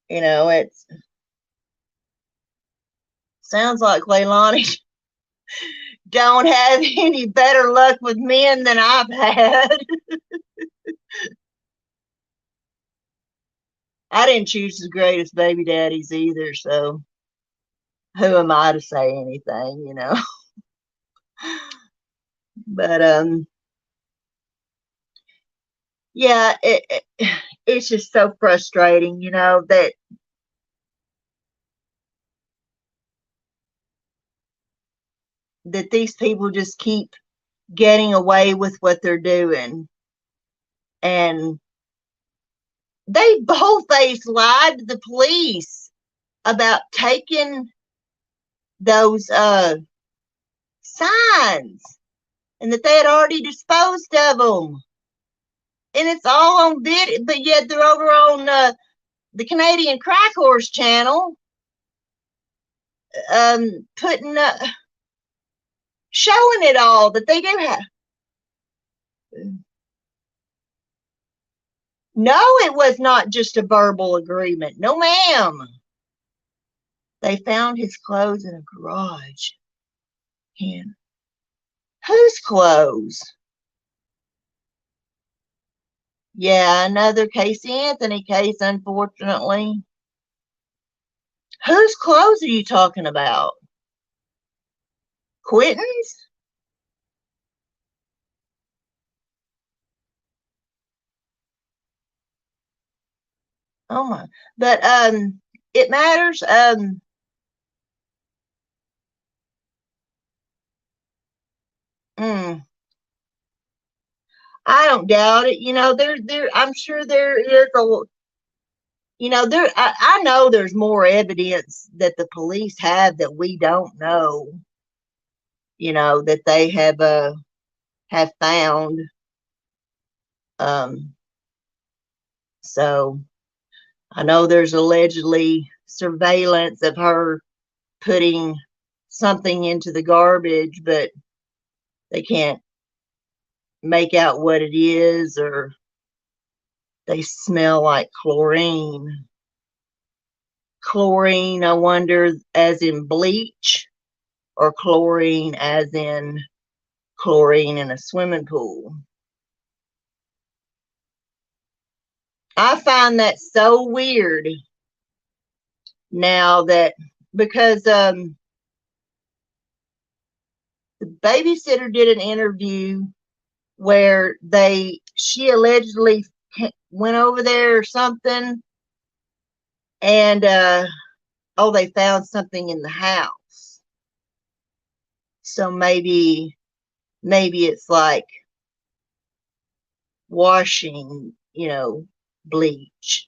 it sounds like Leilani don't have any better luck with men than I've had. I didn't choose the greatest baby daddies either, so who am I to say anything? But yeah, it's just so frustrating, that these people just keep getting away with what they're doing. And they bold-faced lied to the police about taking those signs and that they had already disposed of them. And it's all on video, but yet they're over on the Canadian Crack Horse channel, putting showing it all that they do have. No, it was not just a verbal agreement. No, ma'am. They found his clothes in a garage. And whose clothes? Yeah, another Casey Anthony case, unfortunately. Whose clothes are you talking about? Quentin's? Oh my. But it matters. Mm, I don't doubt it. There I'm sure there is I know there's more evidence that the police have that we don't know, that they have found. Um, so I know there's allegedly surveillance of her putting something into the garbage, but they can't make out what it is, or they smell like chlorine. Chlorine, I wonder, as in bleach, or chlorine as in chlorine in a swimming pool. I find that so weird now that because the babysitter did an interview where she allegedly went over there or something, and they found something in the house. So maybe it's like washing, bleach,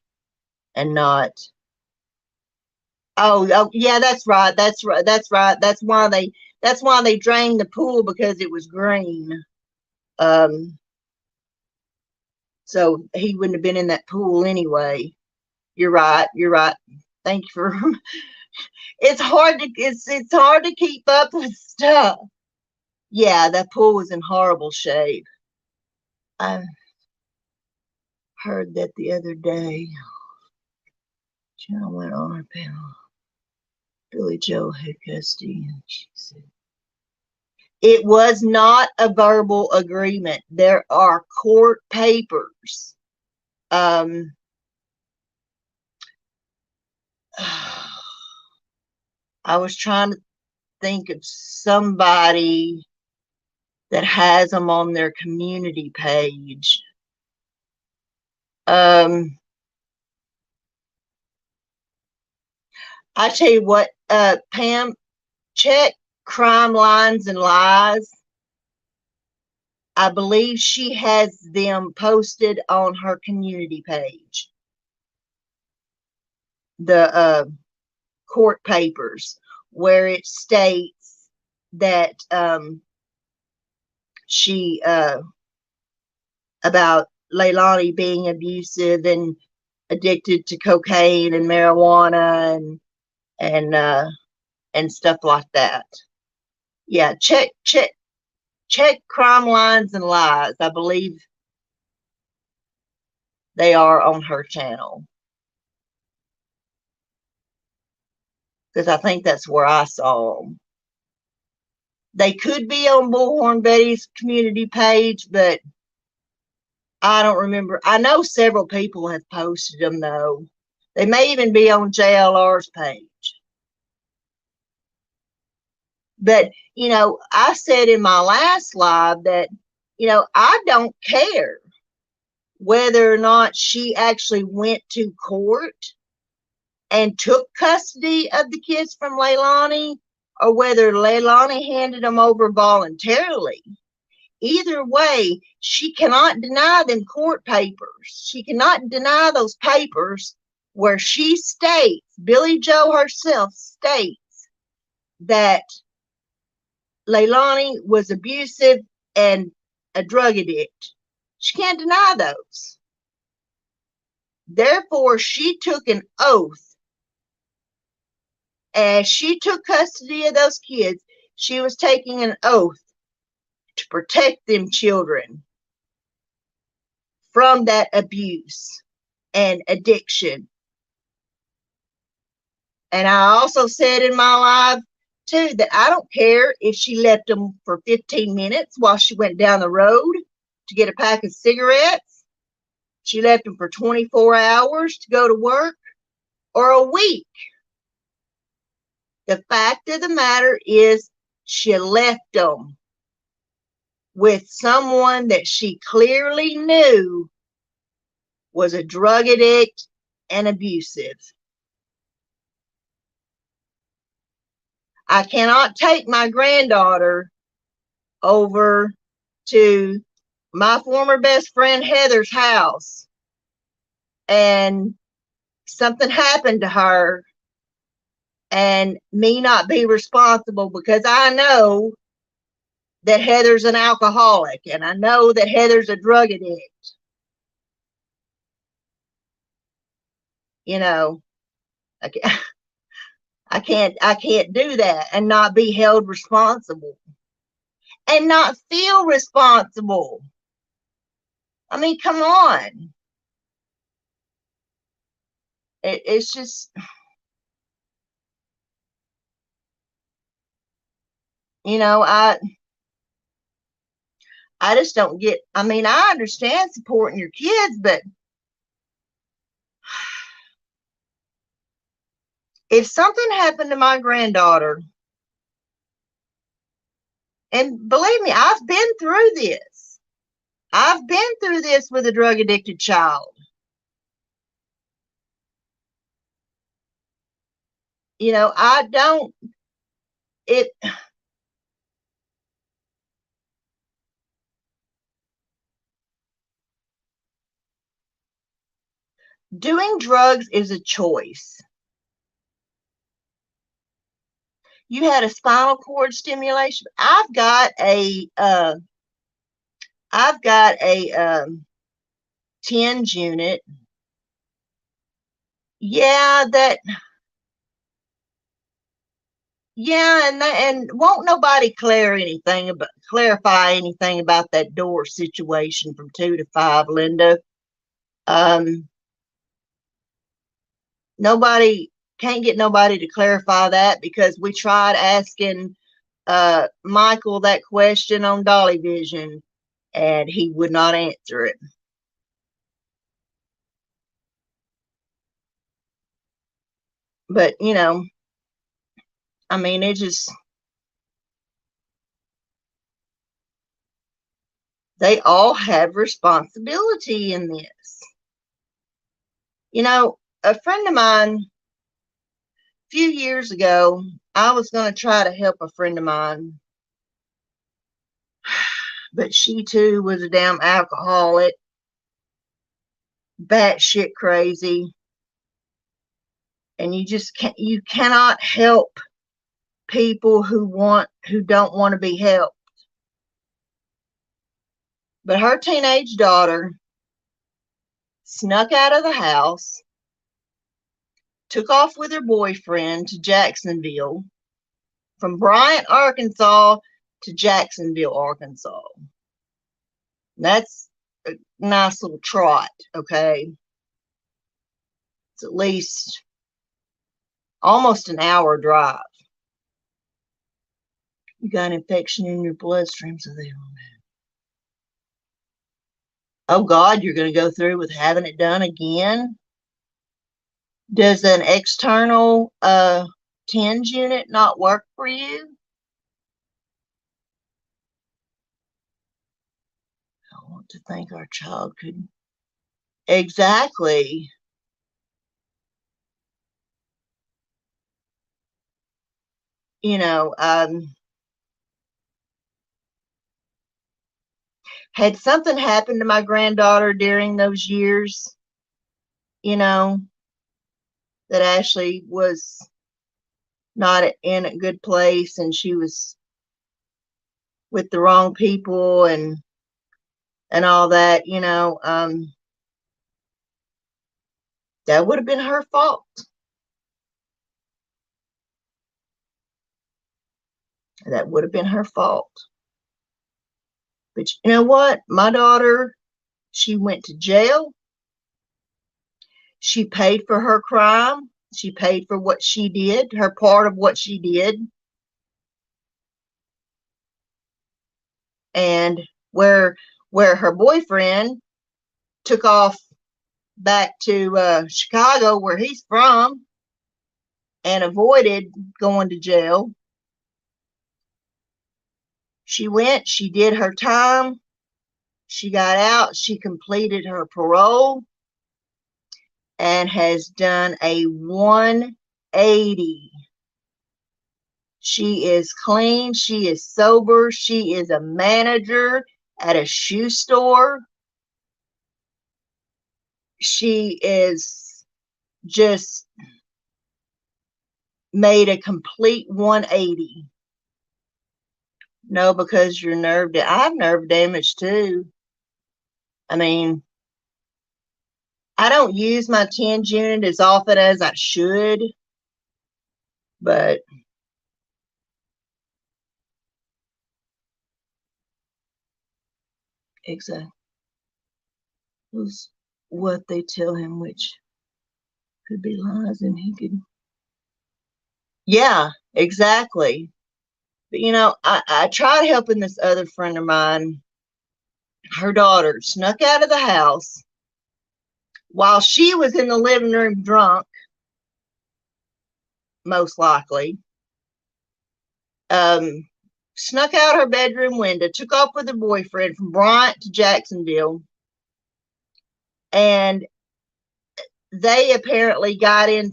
and not. Oh yeah, that's right. That's right. That's right. That's why they drained the pool, because it was green. Um, so he wouldn't have been in that pool anyway. You're right. You're right. Thank you for. It's hard to keep up with stuff. Yeah, that pool was in horrible shape. I heard that the other day. John went on her panel. Billy Joe had custody, and she said it was not a verbal agreement. There are court papers. Um, I was trying to think of somebody that has them on their community page. I tell you what, Pam, check Crime Lines and Lies. I believe she has them posted on her community page. The court papers, where it states that she about Leilani being abusive and addicted to cocaine and marijuana and stuff like that. Yeah, check Crime Lines and Lies. I believe they are on her channel, because I think that's where I saw them. They could be on Bullhorn Betty's community page, but I don't remember. I know several people have posted them, though. They may even be on JLR's page. But, I said in my last live that, I don't care whether or not she actually went to court and took custody of the kids from Leilani, or whether Leilani handed them over voluntarily. Either way, she cannot deny them court papers. She cannot deny those papers where she states, Billy Joe herself states, that Leilani was abusive and a drug addict. She can't deny those. Therefore, she took an oath. As she took custody of those kids, she was taking an oath to protect them children from that abuse and addiction. And I also said in my live too that I don't care if she left them for 15 minutes while she went down the road to get a pack of cigarettes. She left him for 24 hours to go to work, or a week. The fact of the matter is she left him with someone that she clearly knew was a drug addict and abusive. I cannot take my granddaughter over to my former best friend Heather's house and something happened to her and me not be responsible, because I know that Heather's an alcoholic and I know that Heather's a drug addict. You know, I can't do that and not be held responsible and not feel responsible. I mean, come on. It's just, I just don't get, I mean, I understand supporting your kids, but if something happened to my granddaughter, and believe me, I've been through this. I've been through this with a drug addicted child. I don't, it, doing drugs is a choice. You had a spinal cord stimulation. I've got a TENS unit. Yeah, and won't nobody clarify anything about that door situation from 2 to 5, Linda. Nobody can't get nobody to clarify that, because we tried asking Michael that question on Dolly Vision and he would not answer it. But I mean, it just, they all have responsibility in this. A friend of mine, a few years ago, I was going to try to help a friend of mine, but she too was a damn alcoholic, batshit crazy, and you cannot help people who don't want to be helped. But her teenage daughter snuck out of the house, took off with her boyfriend to Jacksonville, from Bryant, Arkansas to Jacksonville, Arkansas. That's a nice little trot, okay? It's at least almost an hour drive. You got an infection in your bloodstream, so they don't know. Oh God, you're going to go through with having it done again? Does an external TENS unit not work for you? I want to think our child could. Exactly. Had something happened to my granddaughter during those years, that Ashley was not in a good place and she was with the wrong people and all that, that would have been her fault. That would have been her fault. But you know what? My daughter, she went to jail. She paid for her crime. She paid for what she did, her part of what she did. And where her boyfriend took off back to Chicago, where he's from, and avoided going to jail. She went, she did her time, she got out, she completed her parole, and has done a 180. She is clean, she is sober, she is a manager at a shoe store. She is just made a complete 180. No, because you're I have nerve damage too. I mean, I don't use my TENS unit as often as I should, but exactly was what they tell him, which could be lies, and he could. Yeah, exactly. But I tried helping this other friend of mine. Her daughter snuck out of the house while she was in the living room drunk, most likely. Snuck out her bedroom window, took off with her boyfriend from Bryant to Jacksonville, and they apparently got a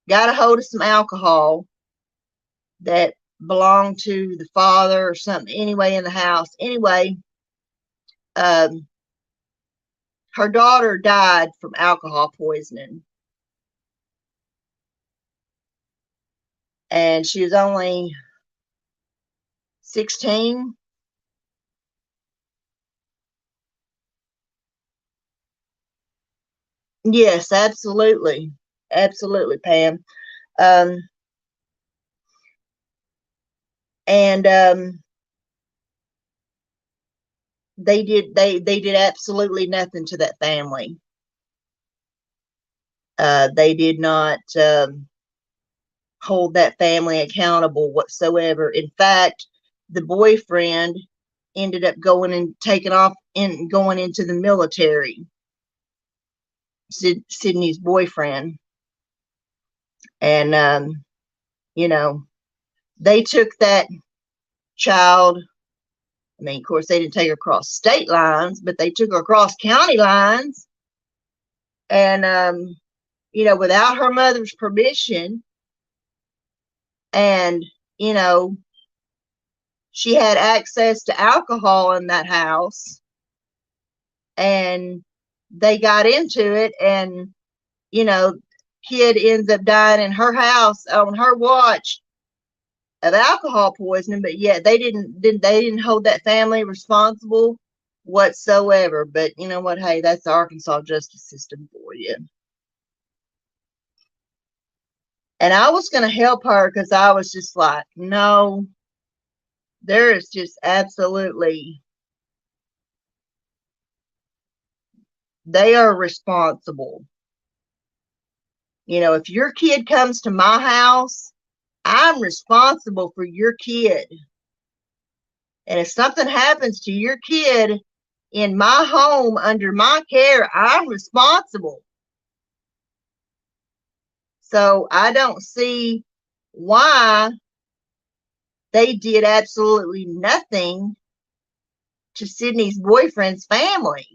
hold of some alcohol that belonged to the father or something, anyway, in the house. Anyway, her daughter died from alcohol poisoning, and she was only 16. Yes, absolutely. Absolutely, Pam. Um, and they did absolutely nothing to that family. They did not hold that family accountable whatsoever. In fact, the boyfriend ended up going and taking off and going into the military. Sydney's boyfriend, and they took that child. I mean, of course, they didn't take her across state lines, but they took her across county lines, and without her mother's permission. And she had access to alcohol in that house, and they got into it, and kid ends up dying in her house on her watch of alcohol poisoning. But yet they didn't hold that family responsible whatsoever. But you know what? Hey, that's the Arkansas justice system for you. And I was going to help her because I was just like, no, there is just absolutely, they are responsible. If your kid comes to my house, I'm responsible for your kid. And if something happens to your kid in my home under my care, I'm responsible. So I don't see why they did absolutely nothing to Sydney's boyfriend's family.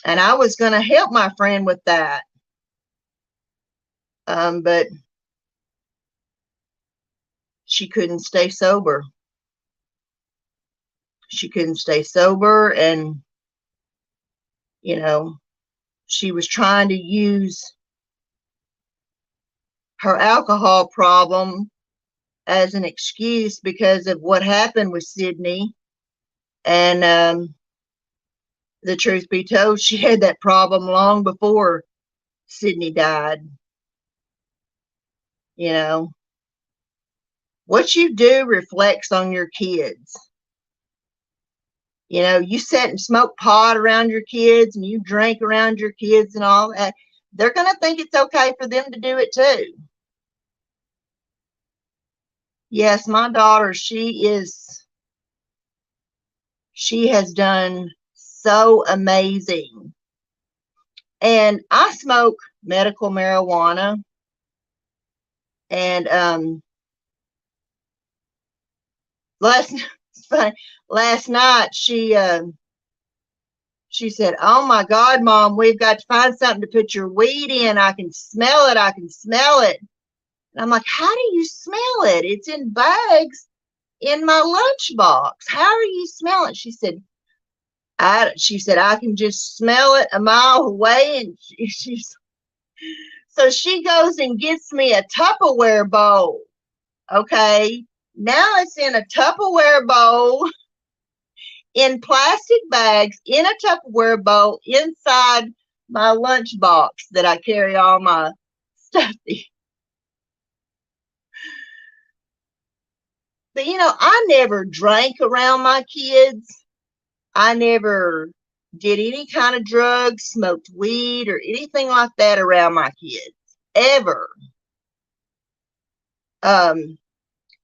And I was going to help my friend with that. But she couldn't stay sober. She couldn't stay sober, and she was trying to use her alcohol problem as an excuse because of what happened with Sydney. And the truth be told, she had that problem long before Sydney died. What you do reflects on your kids. You sit and smoke pot around your kids, and you drink around your kids and all that. They're going to think it's okay for them to do it too. Yes, my daughter, she has done so amazing. And I smoke medical marijuana. And last last night she said, "Oh my God, Mom, we've got to find something to put your weed in. I can smell it. I can smell it." And I'm like, "How do you smell it? It's in bags in my lunchbox. How are you smelling?" She said, I can just smell it a mile away. And so she goes and gets me a Tupperware bowl. Okay. Now it's in a Tupperware bowl, in plastic bags, in a Tupperware bowl, inside my lunchbox that I carry all my stuff in. But I never drank around my kids. I never did any kind of drugs, smoked weed, or anything like that around my kids, ever.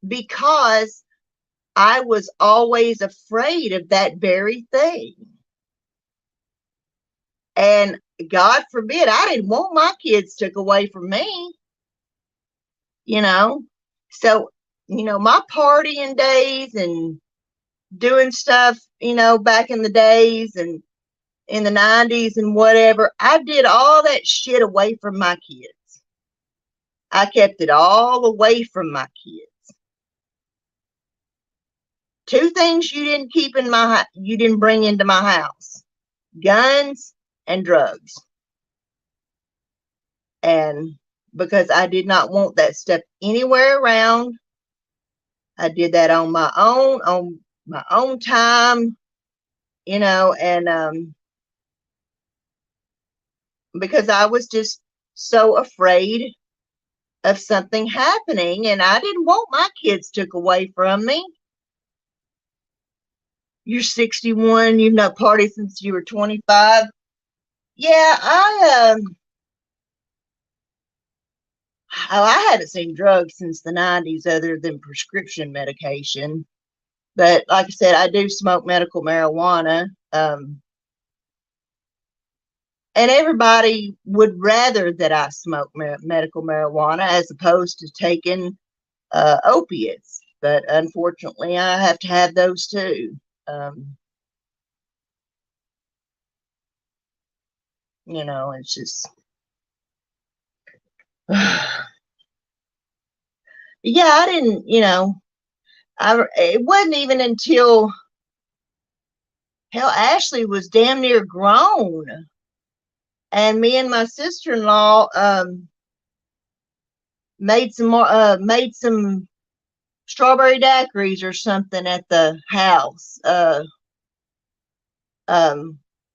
Because I was always afraid of that very thing. And God forbid, I didn't want my kids took away from me, you know. So, my partying days and doing stuff, back in the days and in the 90s and whatever, I did all that shit away from my kids. I kept it all away from my kids. Two things you didn't bring into my house: guns and drugs. And because I did not want that stuff anywhere around, I did that on my own time, and because I was just so afraid of something happening, and I didn't want my kids took away from me. You're 61, you've not partied since you were 25. Yeah, I haven't seen drugs since the 90s other than prescription medication. But like I said, I do smoke medical marijuana. And everybody would rather that I smoke medical marijuana as opposed to taking opiates. But unfortunately, I have to have those too. It's just, yeah, I didn't, it wasn't even until, hell, Ashley was damn near grown. And me and my sister-in-law made some strawberry daiquiris or something at the house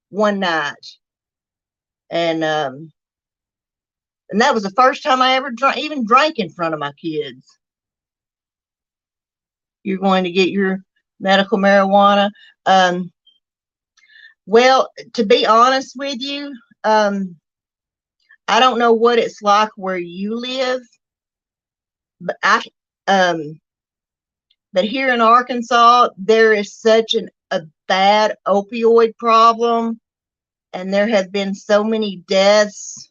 one night. And that was the first time I ever even drank in front of my kids. You're going to get your medical marijuana. Well, to be honest with you, I don't know what it's like where you live, but but here in Arkansas, there is such a bad opioid problem, and there have been so many deaths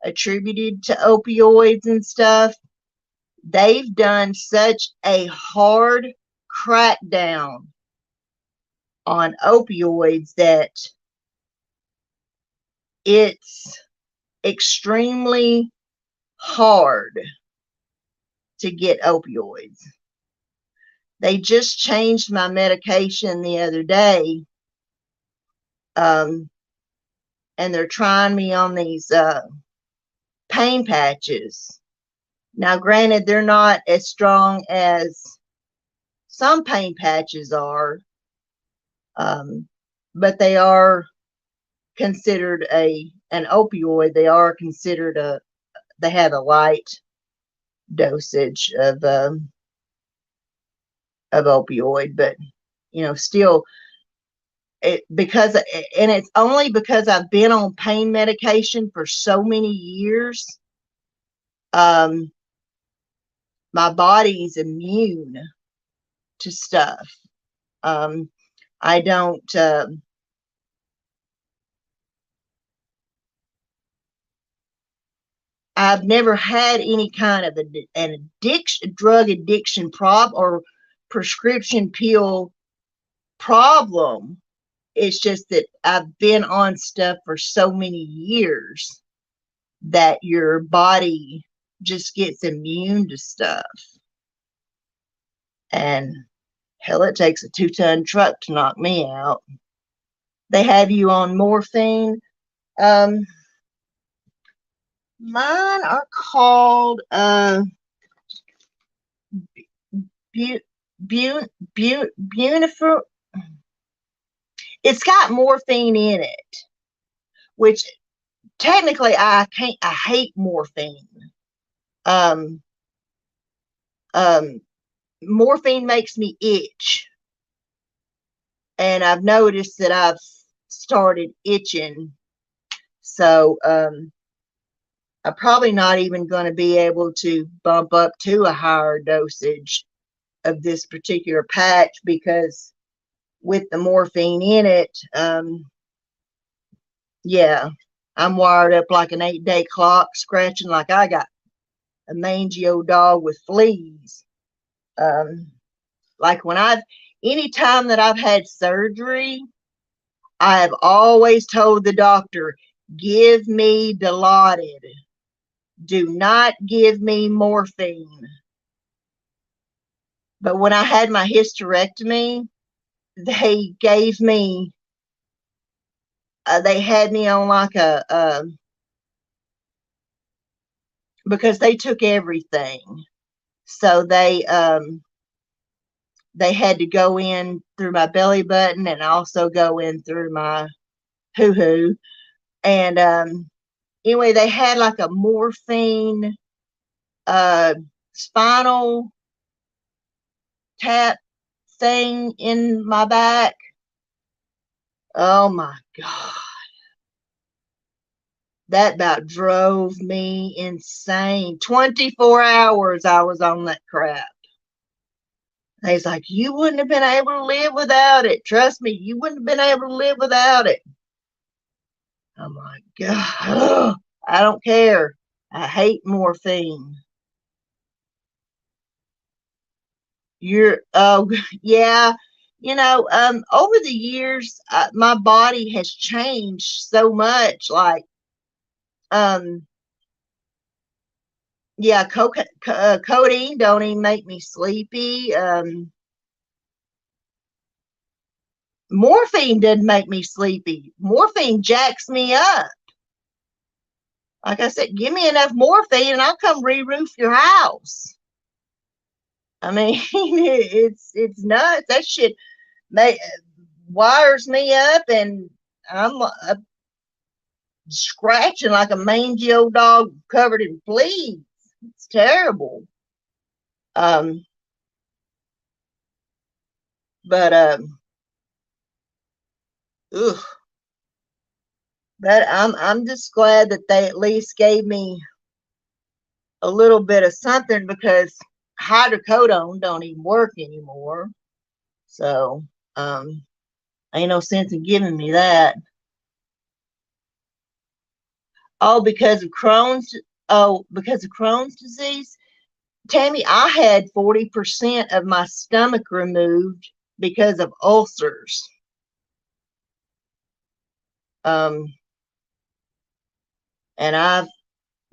attributed to opioids and stuff. They've done such a hard crackdown on opioids that it's extremely hard to get opioids. They just changed my medication the other day, and they're trying me on these pain patches. Now, granted, they're not as strong as some pain patches are, but they are considered an opioid. They are considered they have a light dosage of opioid, but still, and it's only because I've been on pain medication for so many years. My body's immune to stuff. I don't I've never had any kind of an drug addiction problem or prescription pill problem. It's just that I've been on stuff for so many years that your body just gets immune to stuff. And hell, it takes a 2-ton truck to knock me out. They have you on morphine. Mine are called beautiful. It's got morphine in it, which technically I hate morphine. Morphine makes me itch, and I've noticed that I've started itching. So I'm probably not even going to be able to bump up to a higher dosage of this particular patch, because with the morphine in it, yeah, I'm wired up like an 8-day clock, scratching like I got a mangy old dog with fleas. Like anytime that I've had surgery, I have always told the doctor, give me Dilaudid. Do not give me morphine. But when I had my hysterectomy, they gave me, they had me on like because they took everything. So they had to go in through my belly button and also go in through my hoo-hoo. And anyway, they had like a morphine spinal tap thing in my back. Oh my God. That about drove me insane. 24 hours I was on that crap. He's like, you wouldn't have been able to live without it. Trust me, you wouldn't have been able to live without it. Oh my God. I don't care. I hate morphine. Oh, yeah. You know, over the years, my body has changed so much. Like, yeah, codeine don't even make me sleepy. Morphine doesn't make me sleepy. Morphine jacks me up. Like I said, give me enough morphine and I'll come re-roof your house. I mean, it's nuts. That shit wires me up, and I'm scratching like a mangy old dog covered in fleas. It's terrible. But ugh. But I'm just glad that they at least gave me a little bit of something, because hydrocodone don't even work anymore. So ain't no sense in giving me that. Oh, because of Crohn's. Oh, because of Crohn's disease. Tammy, I had 40% of my stomach removed because of ulcers. And I've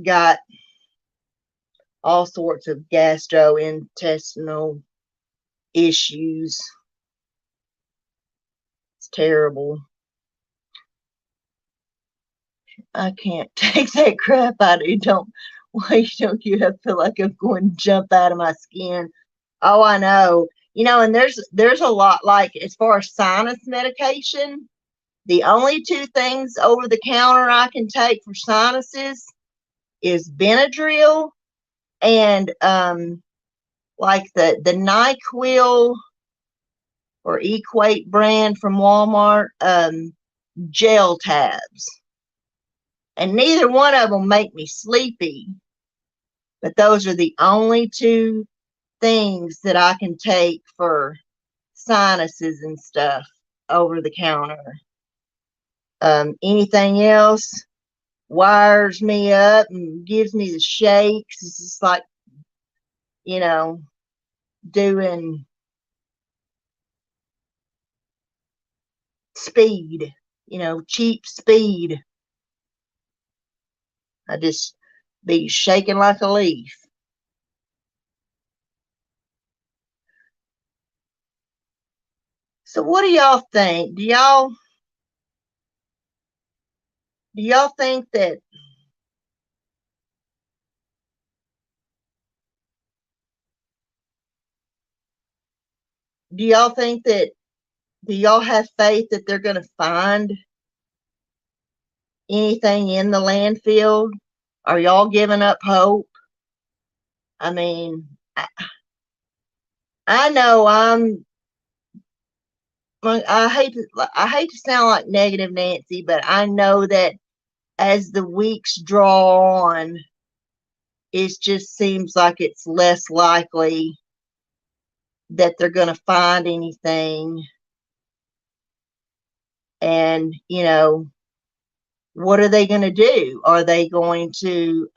got all sorts of gastrointestinal issues. It's terrible. I can't take that crap out of you. Why don't you feel like I'm going to jump out of my skin? Oh, I know. You know, and there's a lot, like as far as sinus medication, the only 2 things over the counter I can take for sinuses is Benadryl and like the NyQuil or Equate brand from Walmart gel tabs. And neither one of them make me sleepy, but those are the only 2 things that I can take for sinuses and stuff over the counter. Anything else, wires me up and gives me the shakes. It's just like, you know, doing speed, cheap speed. I just be shaking like a leaf. So what do y'all think? Do y'all think that do y'all think that do y'all have faith that they're going to find anything in the landfill? Are y'all giving up hope? I mean, I know I hate to sound like negative Nancy, but I know that as the weeks draw on, it just seems like it's less likely that they're going to find anything. And, what are they going to do? Are they going to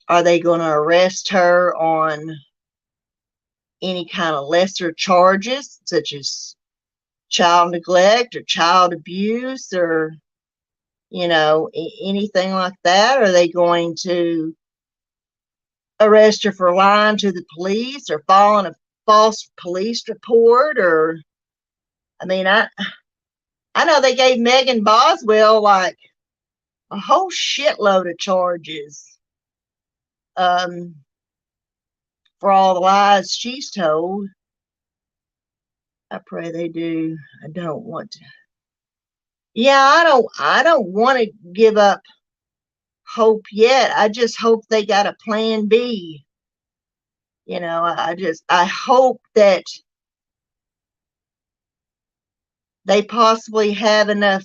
arrest her on any kind of lesser charges, such as child neglect or child abuse, or anything like that? Are they going to arrest her for lying to the police or filing a false police report? Or I mean, I know they gave Megan Boswell like a whole shitload of charges um, for all the lies she's told. I pray they do. I don't want to. Yeah, I don't want to give up hope yet. I just hope they got a plan B. I hope that they possibly have enough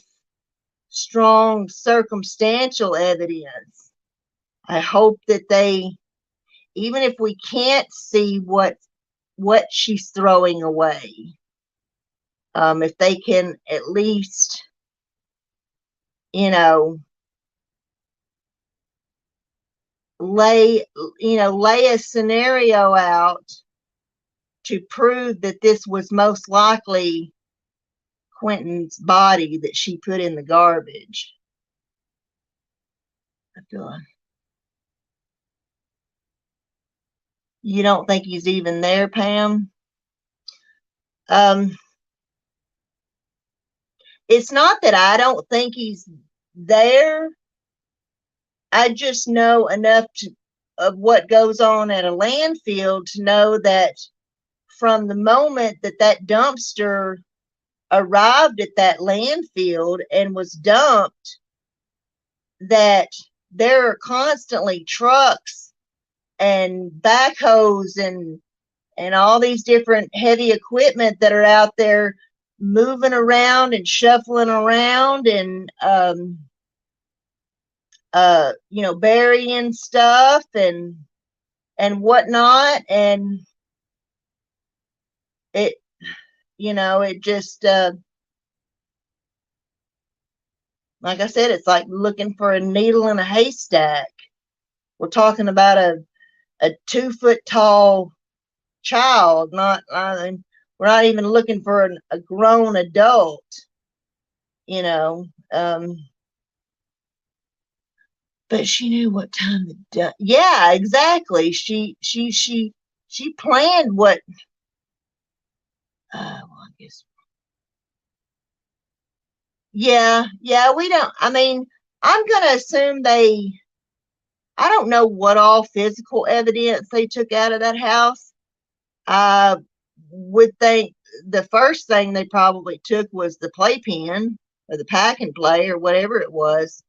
strong circumstantial evidence. I hope that they, even if we can't see what she's throwing away, if they can at least, lay a scenario out to prove that this was most likely Quentin's body that she put in the garbage. I feel like you don't think he's even there, Pam? It's not that I don't think he's there. I just know enough of what goes on at a landfill to know that from the moment that dumpster arrived at that landfill and was dumped, that there are constantly trucks and backhoes and all these different heavy equipment that are out there moving around and shuffling around and burying stuff and whatnot. And it just like I said, it's like looking for a needle in a haystack. We're talking about a 2-foot tall child. We're not even looking for a grown adult. But she knew what time to do. Yeah, exactly. She planned what. Well, I guess. Yeah. We don't. I mean, I'm gonna assume they. I don't know what all physical evidence they took out of that house. I would think the first thing they probably took was the playpen or the pack and play or whatever it was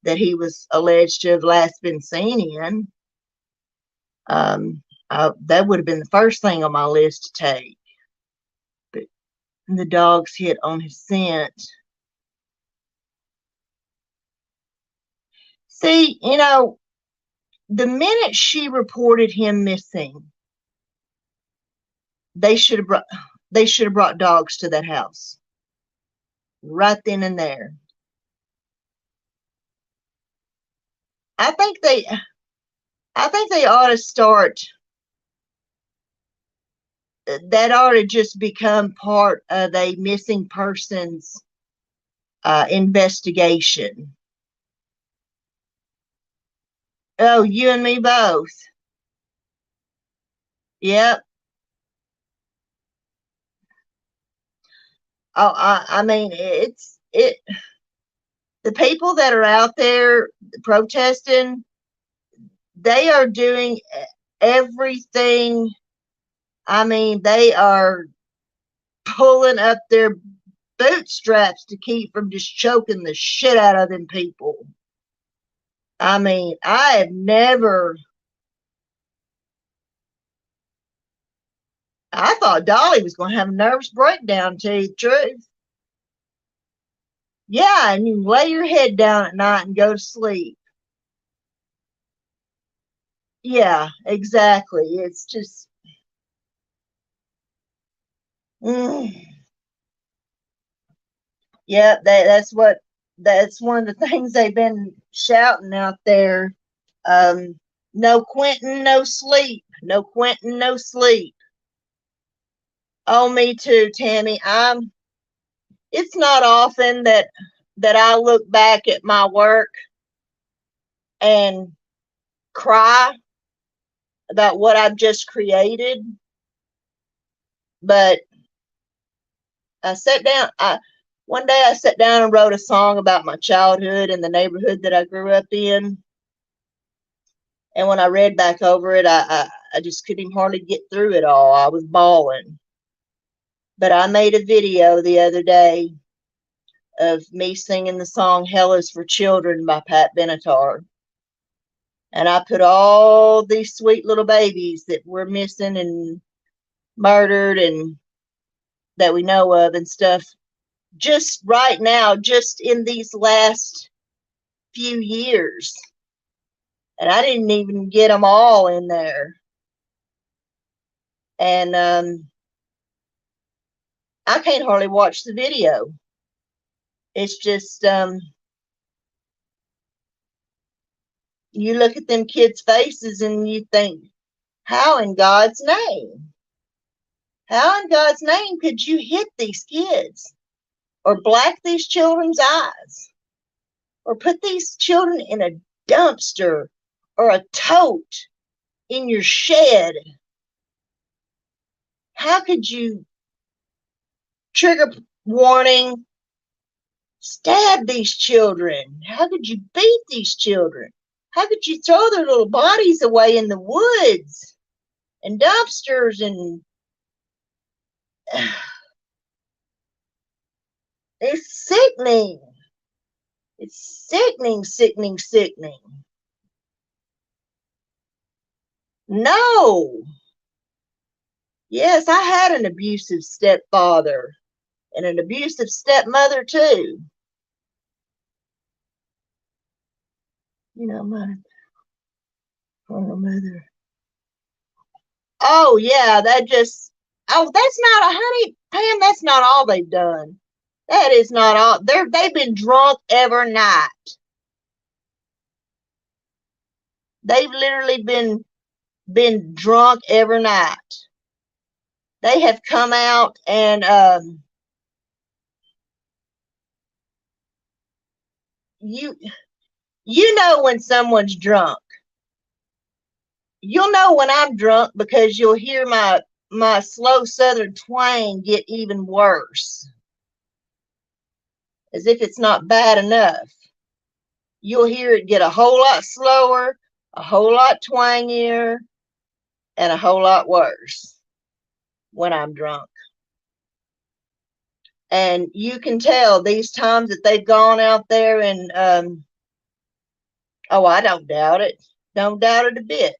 that he was alleged to have last been seen in. That would have been the first thing on my list to take. But the dogs hit on his scent. See, the minute she reported him missing, they should have brought dogs to that house right then and there. I think they ought to start. That ought to just become part of a missing persons investigation. Oh, you and me both. Yep. Oh, I mean, the people that are out there protesting, they are doing everything. I mean, they are pulling up their bootstraps to keep from just choking the shit out of them people. I mean, I have never. I thought Dolly was going to have a nervous breakdown, to tell you the truth. Yeah, and you lay your head down at night and go to sleep. Yeah, exactly. It's just. Mm. Yeah, that's one of the things they've been shouting out there. Um, no Quentin, no sleep. No Quentin, no sleep. Oh, me too, Tammy. It's not often that I look back at my work and cry about what I've just created. But I sat down. One day I sat down and wrote a song about my childhood and the neighborhood that I grew up in. And when I read back over it, I just couldn't hardly get through it all. I was bawling. But I made a video the other day of me singing the song Hell is for Children by Pat Benatar. And I put all these sweet little babies that were missing and murdered and that we know of and stuff just right now, just in these last few years. And I didn't even get them all in there. And I can't hardly watch the video. It's just, you look at them kids' faces and you think, how in God's name? How in God's name could you hit these kids or black these children's eyes or put these children in a dumpster or a tote in your shed? How could you, trigger warning, stab these children? How could you beat these children? How could you throw their little bodies away in the woods and dumpsters and it's sickening. It's sickening, sickening, sickening. No. Yes, I had an abusive stepfather and an abusive stepmother too. You know, my mother. Oh yeah, that's not a honey, Pam, that's not all they've done. That is not all. They've been drunk every night. They've literally been drunk every night. They have come out and you you know when someone's drunk. You'll know when I'm drunk because you'll hear my slow southern twang get even worse. As if it's not bad enough. You'll hear it get a whole lot slower, a whole lot twangier, and a whole lot worse when I'm drunk. And you can tell these times that they've gone out there and, oh, I don't doubt it. Don't doubt it a bit.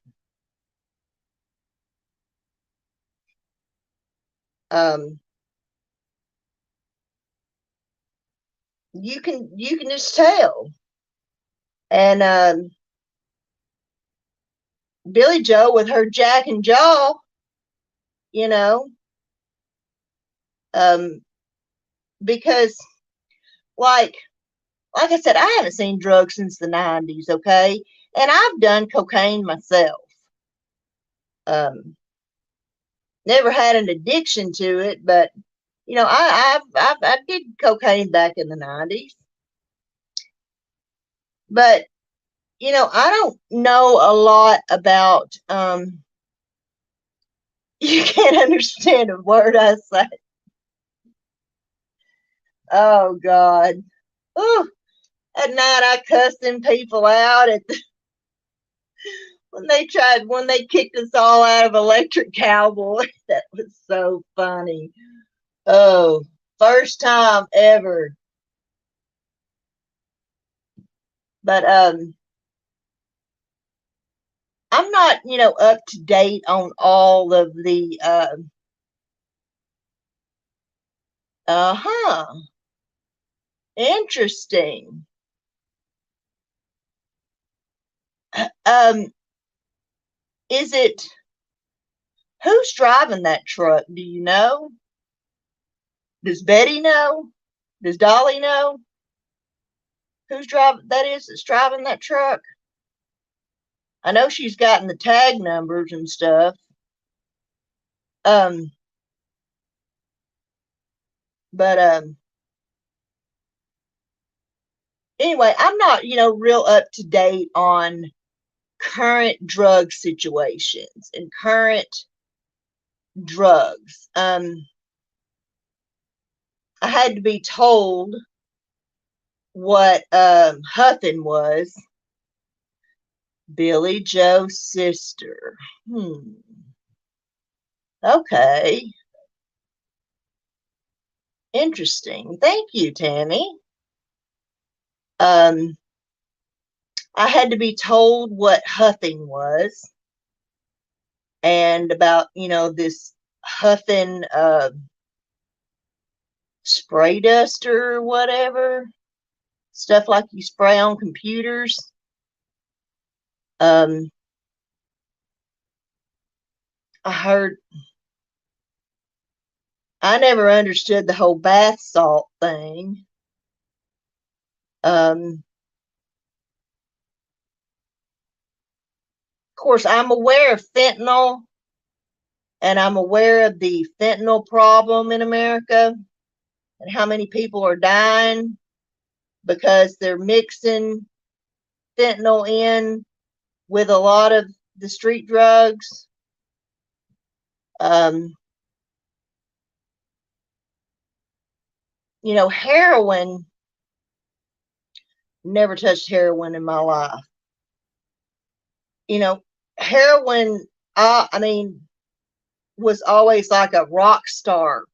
Um, you can just tell. And Billy Joe with her Jack and Jaw, you know, um, because like I said, I haven't seen drugs since the 90s, okay? And I've done cocaine myself. Never had an addiction to it, but you know, I did cocaine back in the 90s. But you know, I don't know a lot about you can't understand a word I say. Oh God. Oh, at night I cussed them people out when they kicked us all out of Electric Cowboy. That was so funny. Oh, first time ever. But I'm not, you know, up to date on all of the uh-huh. Interesting. Um, is it who's driving that truck? Do you know? Does Betty know? Does Dolly know who's driving that's driving that truck? I know she's gotten the tag numbers and stuff. Um, but anyway, I'm not, you know, real up to date on current drug situations and current drugs. I had to be told what huffing was. Billy Joe's sister. Okay. Interesting. Thank you, Tammy. Um, I had to be told what huffing was and about, you know, this huffing spray duster or whatever. Stuff like you spray on computers. I heard I never understood the whole bath salt thing. Of course, I'm aware of fentanyl and I'm aware of the fentanyl problem in America and how many people are dying because they're mixing fentanyl in with a lot of the street drugs. Um, you know, heroin, never touched heroin in my life. You know, heroin, I mean, was always like a rock star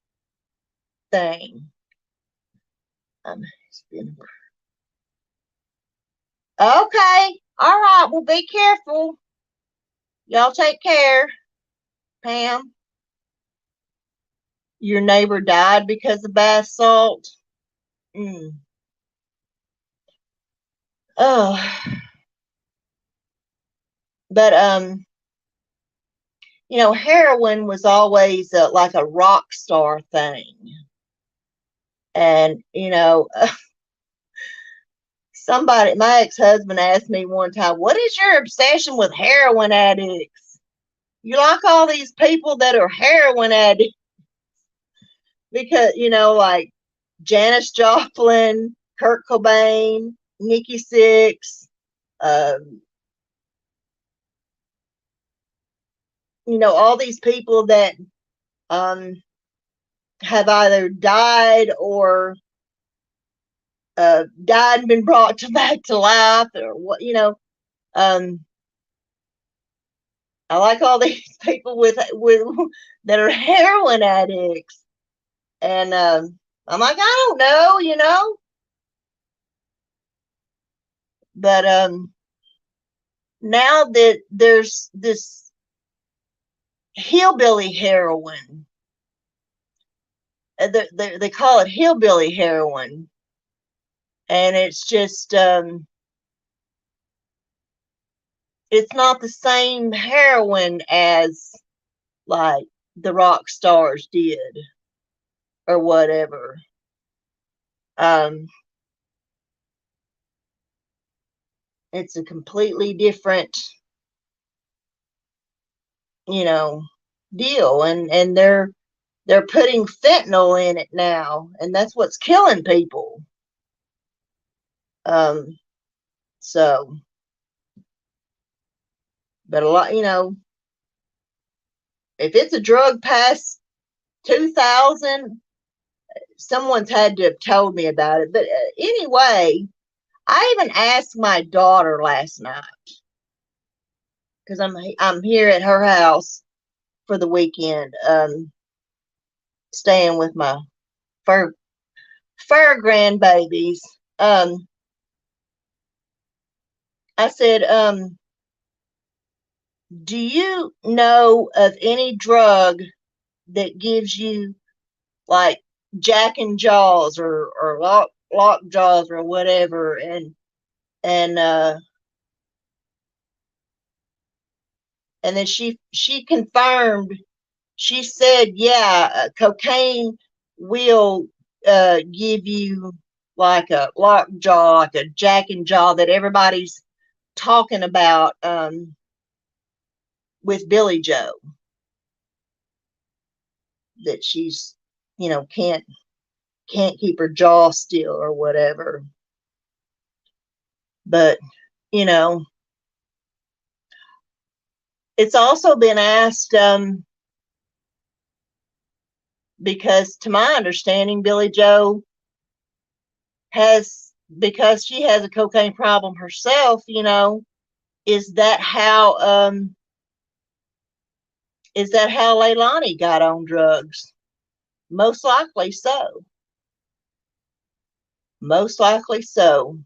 thing. It's been okay. All right. Well, be careful. Y'all take care. Pam, your neighbor died because of bath salt. Mm. Oh, but you know, heroin was always like a rock star thing, and you know, somebody, my ex-husband asked me one time, "What is your obsession with heroin addicts? You like all these people that are heroin addicts because you know, like Janis Joplin, Kurt Cobain, Nikki Sixx, um, you know, all these people that um, have either died or died and been brought back to life, or what, you know. Um, I like all these people with that are heroin addicts, and I'm like, I don't know, you know, but now that there's this hillbilly heroin. They call it hillbilly heroin, and it's just it's not the same heroin as like the rock stars did or whatever. Um, It's a completely different, deal. And they're putting fentanyl in it now, and that's what's killing people. Um, so, but a lot, if it's a drug past 2000, someone's had to have told me about it. But anyway, I even asked my daughter last night, because I'm here at her house for the weekend, staying with my fur grandbabies. I said, do you know of any drug that gives you like jack and jaws or lock jaws or whatever? And and then she confirmed. She said, yeah, cocaine will give you like a lock jaw, like a jack and jaw that everybody's talking about, with Billy Joe, that she's, can't keep her jaw still or whatever. But, you know, it's also been asked, because to my understanding, Billy Joe has, because she has a cocaine problem herself, is that how Leilani got on drugs? Most likely so. Most likely so.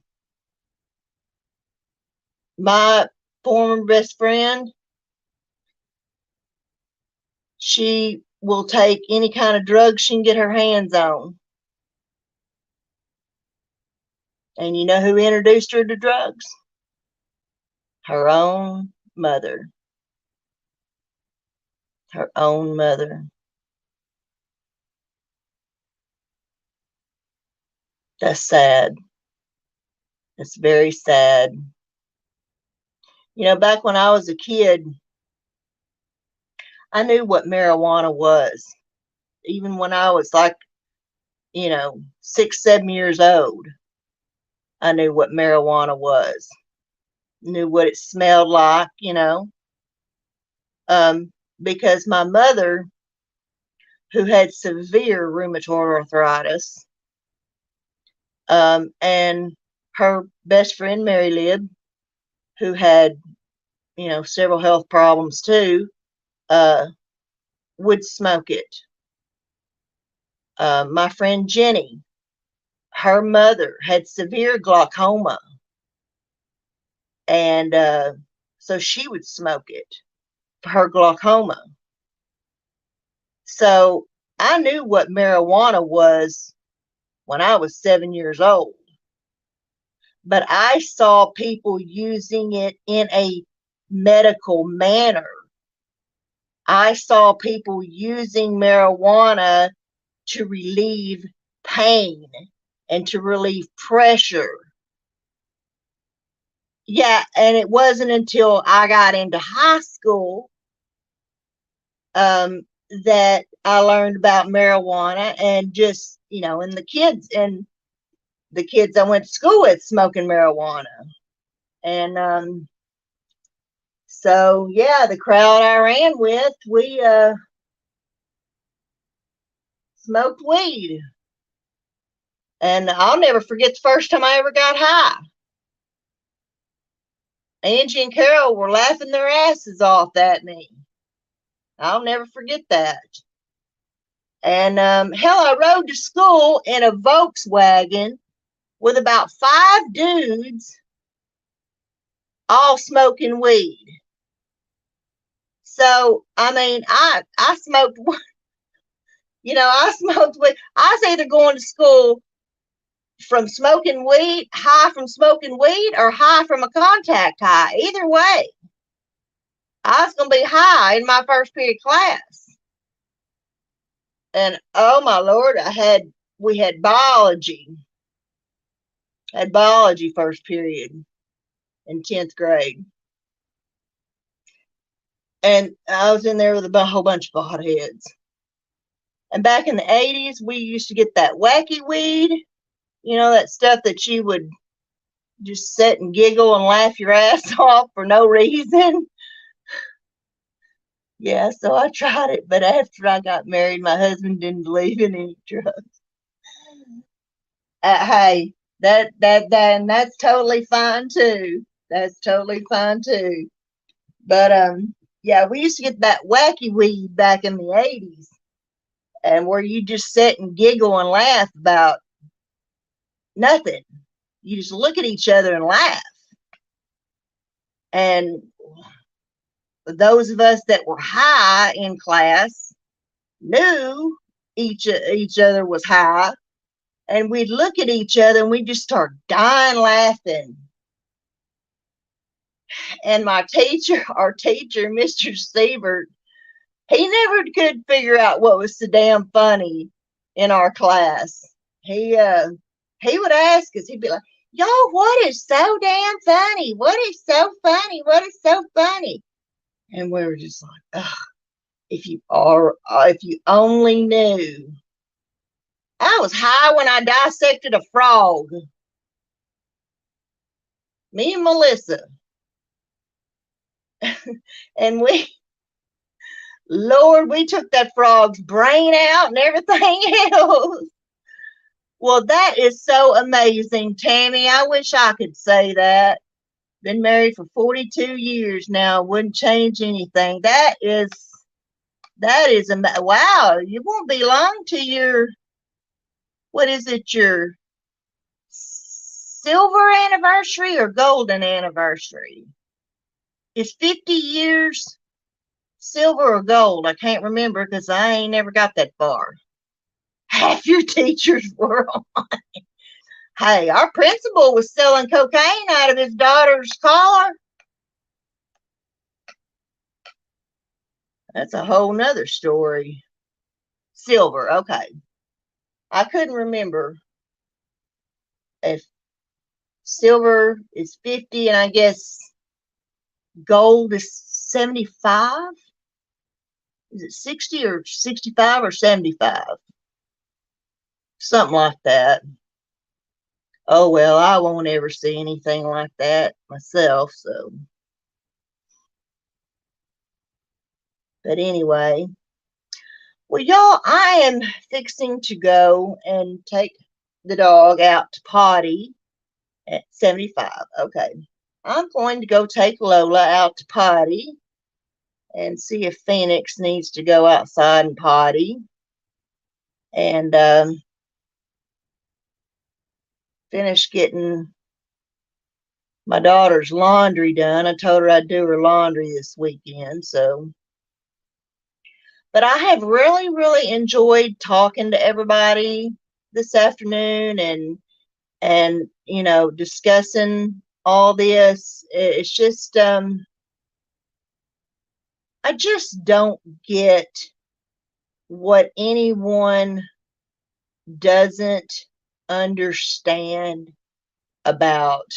My former best friend, she will take any kind of drug she can get her hands on. And you know who introduced her to drugs? Her own mother. Her own mother. That's sad. It's very sad. Back when I was a kid, I knew what marijuana was. Even when I was like, 6, 7 years old, I knew what marijuana was. Knew what it smelled like, because my mother, who had severe rheumatoid arthritis, and her best friend, Mary Lib, who had, several health problems too, would smoke it. My friend Jenny, her mother had severe glaucoma, and so she would smoke it for her glaucoma. So I knew what marijuana was when I was 7 years old, but I saw people using it in a medical manner. I saw people using marijuana to relieve pain and to relieve pressure. Yeah, and it wasn't until I got into high school, that I learned about marijuana, and just, and the kids I went to school with smoking marijuana. And so yeah, the crowd I ran with, we smoked weed. And I'll never forget the first time I ever got high. Angie and Carol were laughing their asses off at me. I'll never forget that. And hell, I rode to school in a Volkswagen with about 5 dudes all smoking weed. So, I mean, I smoked, I smoked weed. I was either going to school from smoking weed, high from smoking weed, or high from a contact high. Either way, I was going to be high in my first period class. And oh my Lord, we had biology. Had biology first period. in 10th grade. And I was in there with a whole bunch of hotheads. And back in the 80s, we used to get that wacky weed, that stuff that you would just sit and giggle and laugh your ass off for no reason. Yeah, so I tried it, but after I got married, my husband didn't believe in any drugs. Hey, and that's totally fine too. That's totally fine too. But yeah, we used to get that wacky weed back in the 80s, and where you just sit and giggle and laugh about nothing. You just look at each other and laugh. And those of us that were high in class knew each other was high, and we'd look at each other and we'd just start dying laughing. And our teacher, Mr. Siebert, he never could figure out what was so damn funny in our class. He would ask us, he'd be like, "Y'all, what is so damn funny? What is so funny? What is so funny?" And we were just like, "Ugh, if you only knew." I was high when I dissected a frog. Me and Melissa. And Lord, we took that frog's brain out and everything else. Well, that is so amazing, Tammy. I wish I could say that. Been married for 42 years now. Wouldn't change anything. That is wow. You won't be long to your, what is it, your silver anniversary or golden anniversary? Is 50 years silver or gold? I can't remember because I ain't never got that far. Half your teachers were on. Hey, our principal was selling cocaine out of his daughter's car. That's a whole nother story. Silver, okay. I couldn't remember if silver is 50 and I guess gold is 75. Is it 60 or 65 or 75? Something like that. Oh, well, I won't ever see anything like that myself, so. But anyway, well, y'all, I am fixing to go and take the dog out to potty at 75. Okay. I'm going to go take Lola out to potty and see if Phoenix needs to go outside and potty. And finish getting my daughter's laundry done. I told her I'd do her laundry this weekend, so. But I have really, really enjoyed talking to everybody this afternoon and discussing all this. It's just I just don't get what anyone doesn't understand about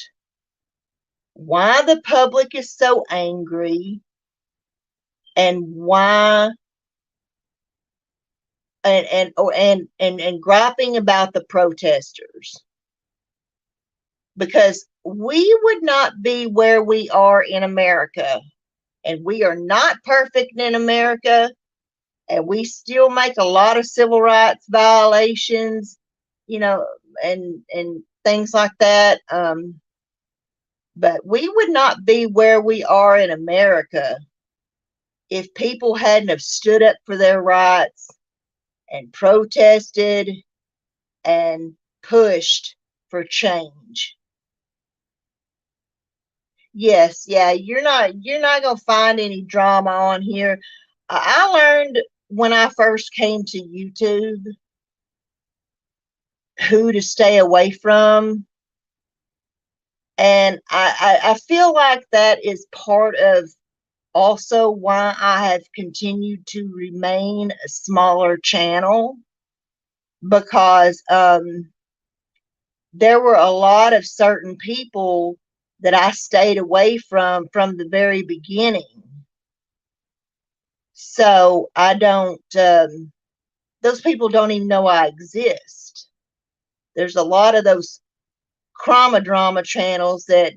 why the public is so angry and why and griping about the protesters, because we would not be where we are in America, and we are not perfect in America, and we still make a lot of civil rights violations, and things like that. But we would not be where we are in America if people hadn't have stood up for their rights and protested and pushed for change. Yes, yeah, you're not gonna find any drama on here. I learned when I first came to YouTube who to stay away from, and I feel like that is part of also why I have continued to remain a smaller channel, because there were a lot of certain people that I stayed away from the very beginning. So I don't, those people don't even know I exist. There's a lot of those trauma drama channels that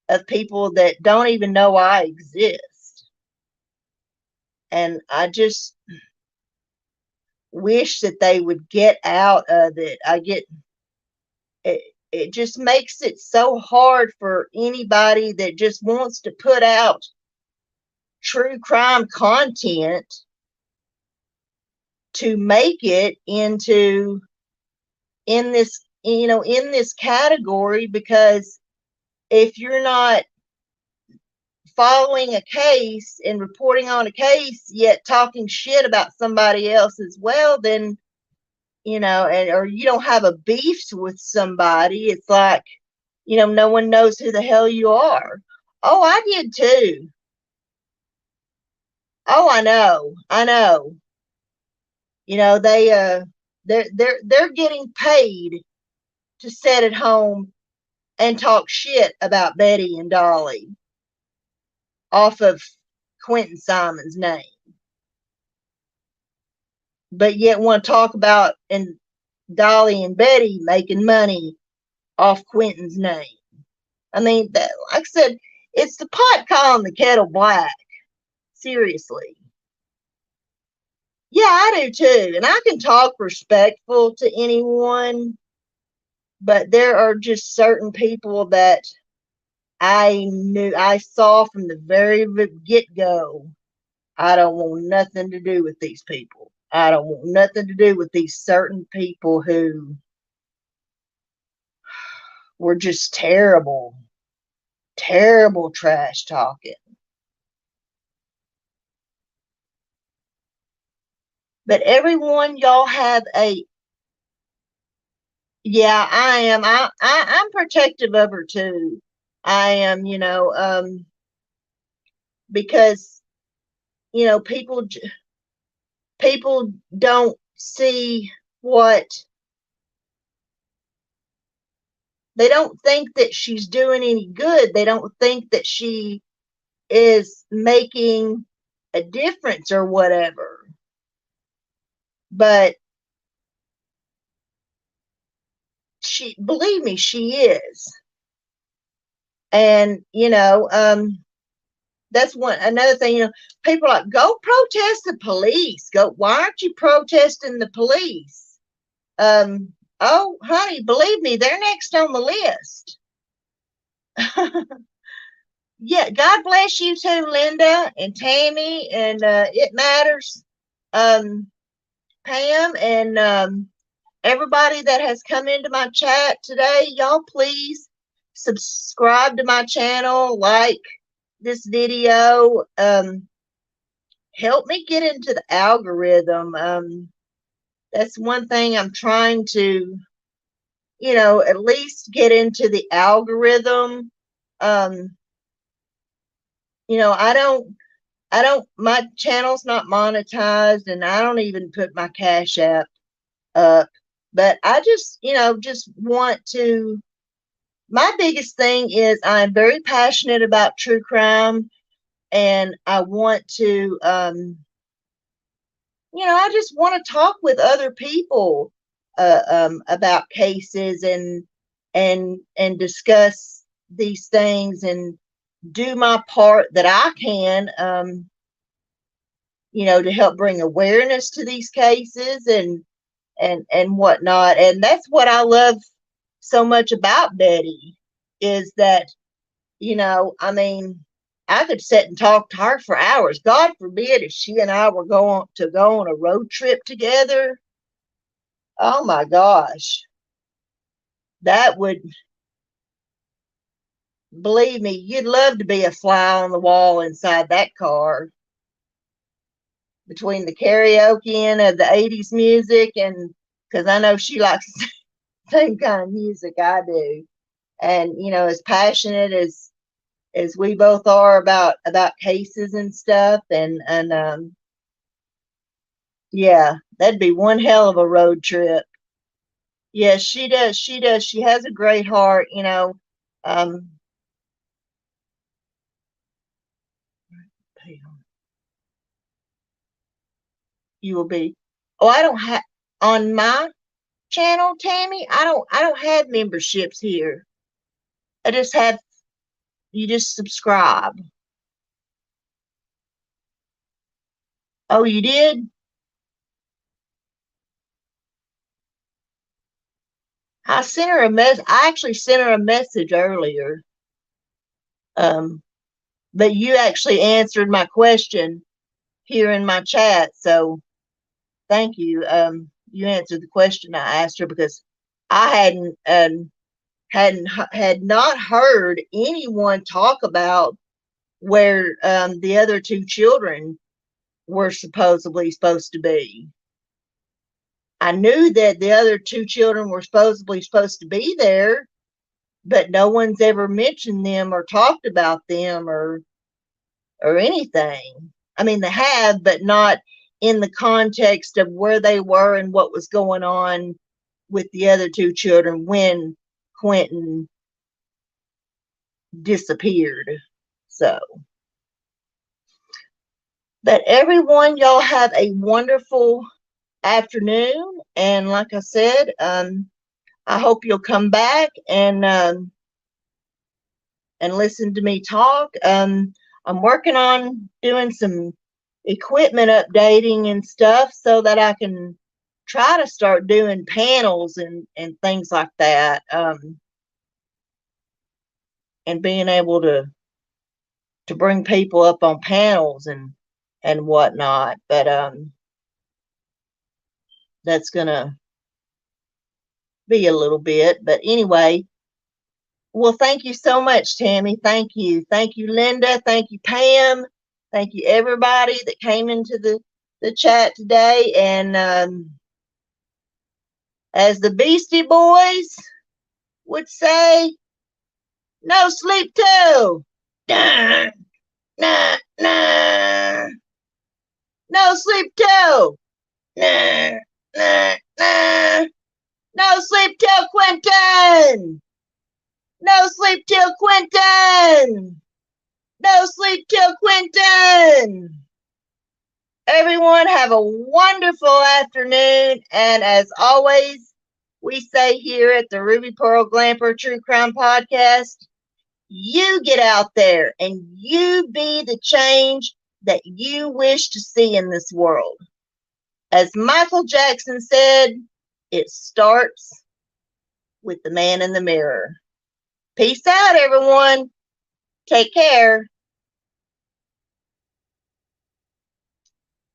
of people that don't even know I exist. And I just wish that they would get out of it. It just makes it so hard for anybody that just wants to put out true crime content to make it into in this category, because if you're not following a case and reporting on a case yet talking shit about somebody else as well, then or you don't have a beef with somebody, it's like, no one knows who the hell you are. Oh, I did too. Oh, I know. They're getting paid to sit at home and talk shit about Betty and Dolly off of Quentin Simon's name, but yet want to talk about and Dolly and Betty making money off Quentin's name. I mean, that, like I said, it's the pot calling the kettle black. Seriously. Yeah, I do too. And I can talk respectful to anyone, but there are just certain people that I saw from the very get-go. I don't want nothing to do with these people. I don't want nothing to do with these certain people who were just terrible, terrible trash talking. But everyone, y'all have a, yeah, I am. I'm protective of her too. I am, because, people don't see what, they don't think that she's doing any good. They don't think that she is making a difference or whatever. But believe me, she is. And, that's another thing, people are like, go protest the police. Why aren't you protesting the police? Oh, honey, believe me, they're next on the list. Yeah, God bless you too, Linda and Tammy and It Matters, Pam, and everybody that has come into my chat today. Y'all please subscribe to my channel, like this video, help me get into the algorithm. That's one thing I'm trying to, at least get into the algorithm. My channel's not monetized, and I don't even put my Cash App up, but I just want to, my biggest thing is I'm very passionate about true crime, and I want to, I just want to talk with other people about cases and discuss these things and do my part that I can, to help bring awareness to these cases and whatnot. And that's what I love so much about Betty, is that, I mean, I could sit and talk to her for hours. God forbid if she and I were going to go on a road trip together. Oh my gosh. That would, believe me, you'd love to be a fly on the wall inside that car, between the karaoke of the 80s music, and because I know she likes the same kind of music I do. And, as passionate as we both are about cases and stuff, and yeah, that'd be one hell of a road trip. Yes, she does. She has a great heart. Um, you will be. Oh, I don't have on my channel, Tammy. I don't have memberships here. I just have you just subscribe. Oh, you did? I sent her a message. I actually sent her a message earlier. But you actually answered my question here in my chat, so thank you. You answered the question I asked her because I had not heard anyone talk about where the other two children were supposed to be. I knew that the other two children were supposed to be there, but no one's ever mentioned them or talked about them or anything. I mean, they have, but not in the context of where they were and what was going on with the other two children when Quentin disappeared. So, but everyone, y'all have a wonderful afternoon. And like I said, I hope you'll come back and listen to me talk. I'm working on doing some equipment updating and stuff so that I can try to start doing panels and things like that. And being able to bring people up on panels and whatnot. But that's gonna be a little bit. But anyway, well, thank you so much, Tammy. Thank you. Thank you, Linda. Thank you, Pam. Thank you, everybody that came into the chat today. And as the Beastie Boys would say, no sleep till. Nah, nah, nah. No sleep till. Nah, nah, nah. No sleep till Quentin. No sleep till Quentin. No sleep till Quentin. Everyone have a wonderful afternoon. And as always, we say here at the Ruby Pearl Glamper True Crime Podcast, you get out there and you be the change that you wish to see in this world. As Michael Jackson said, it starts with the man in the mirror. Peace out, everyone. Take care.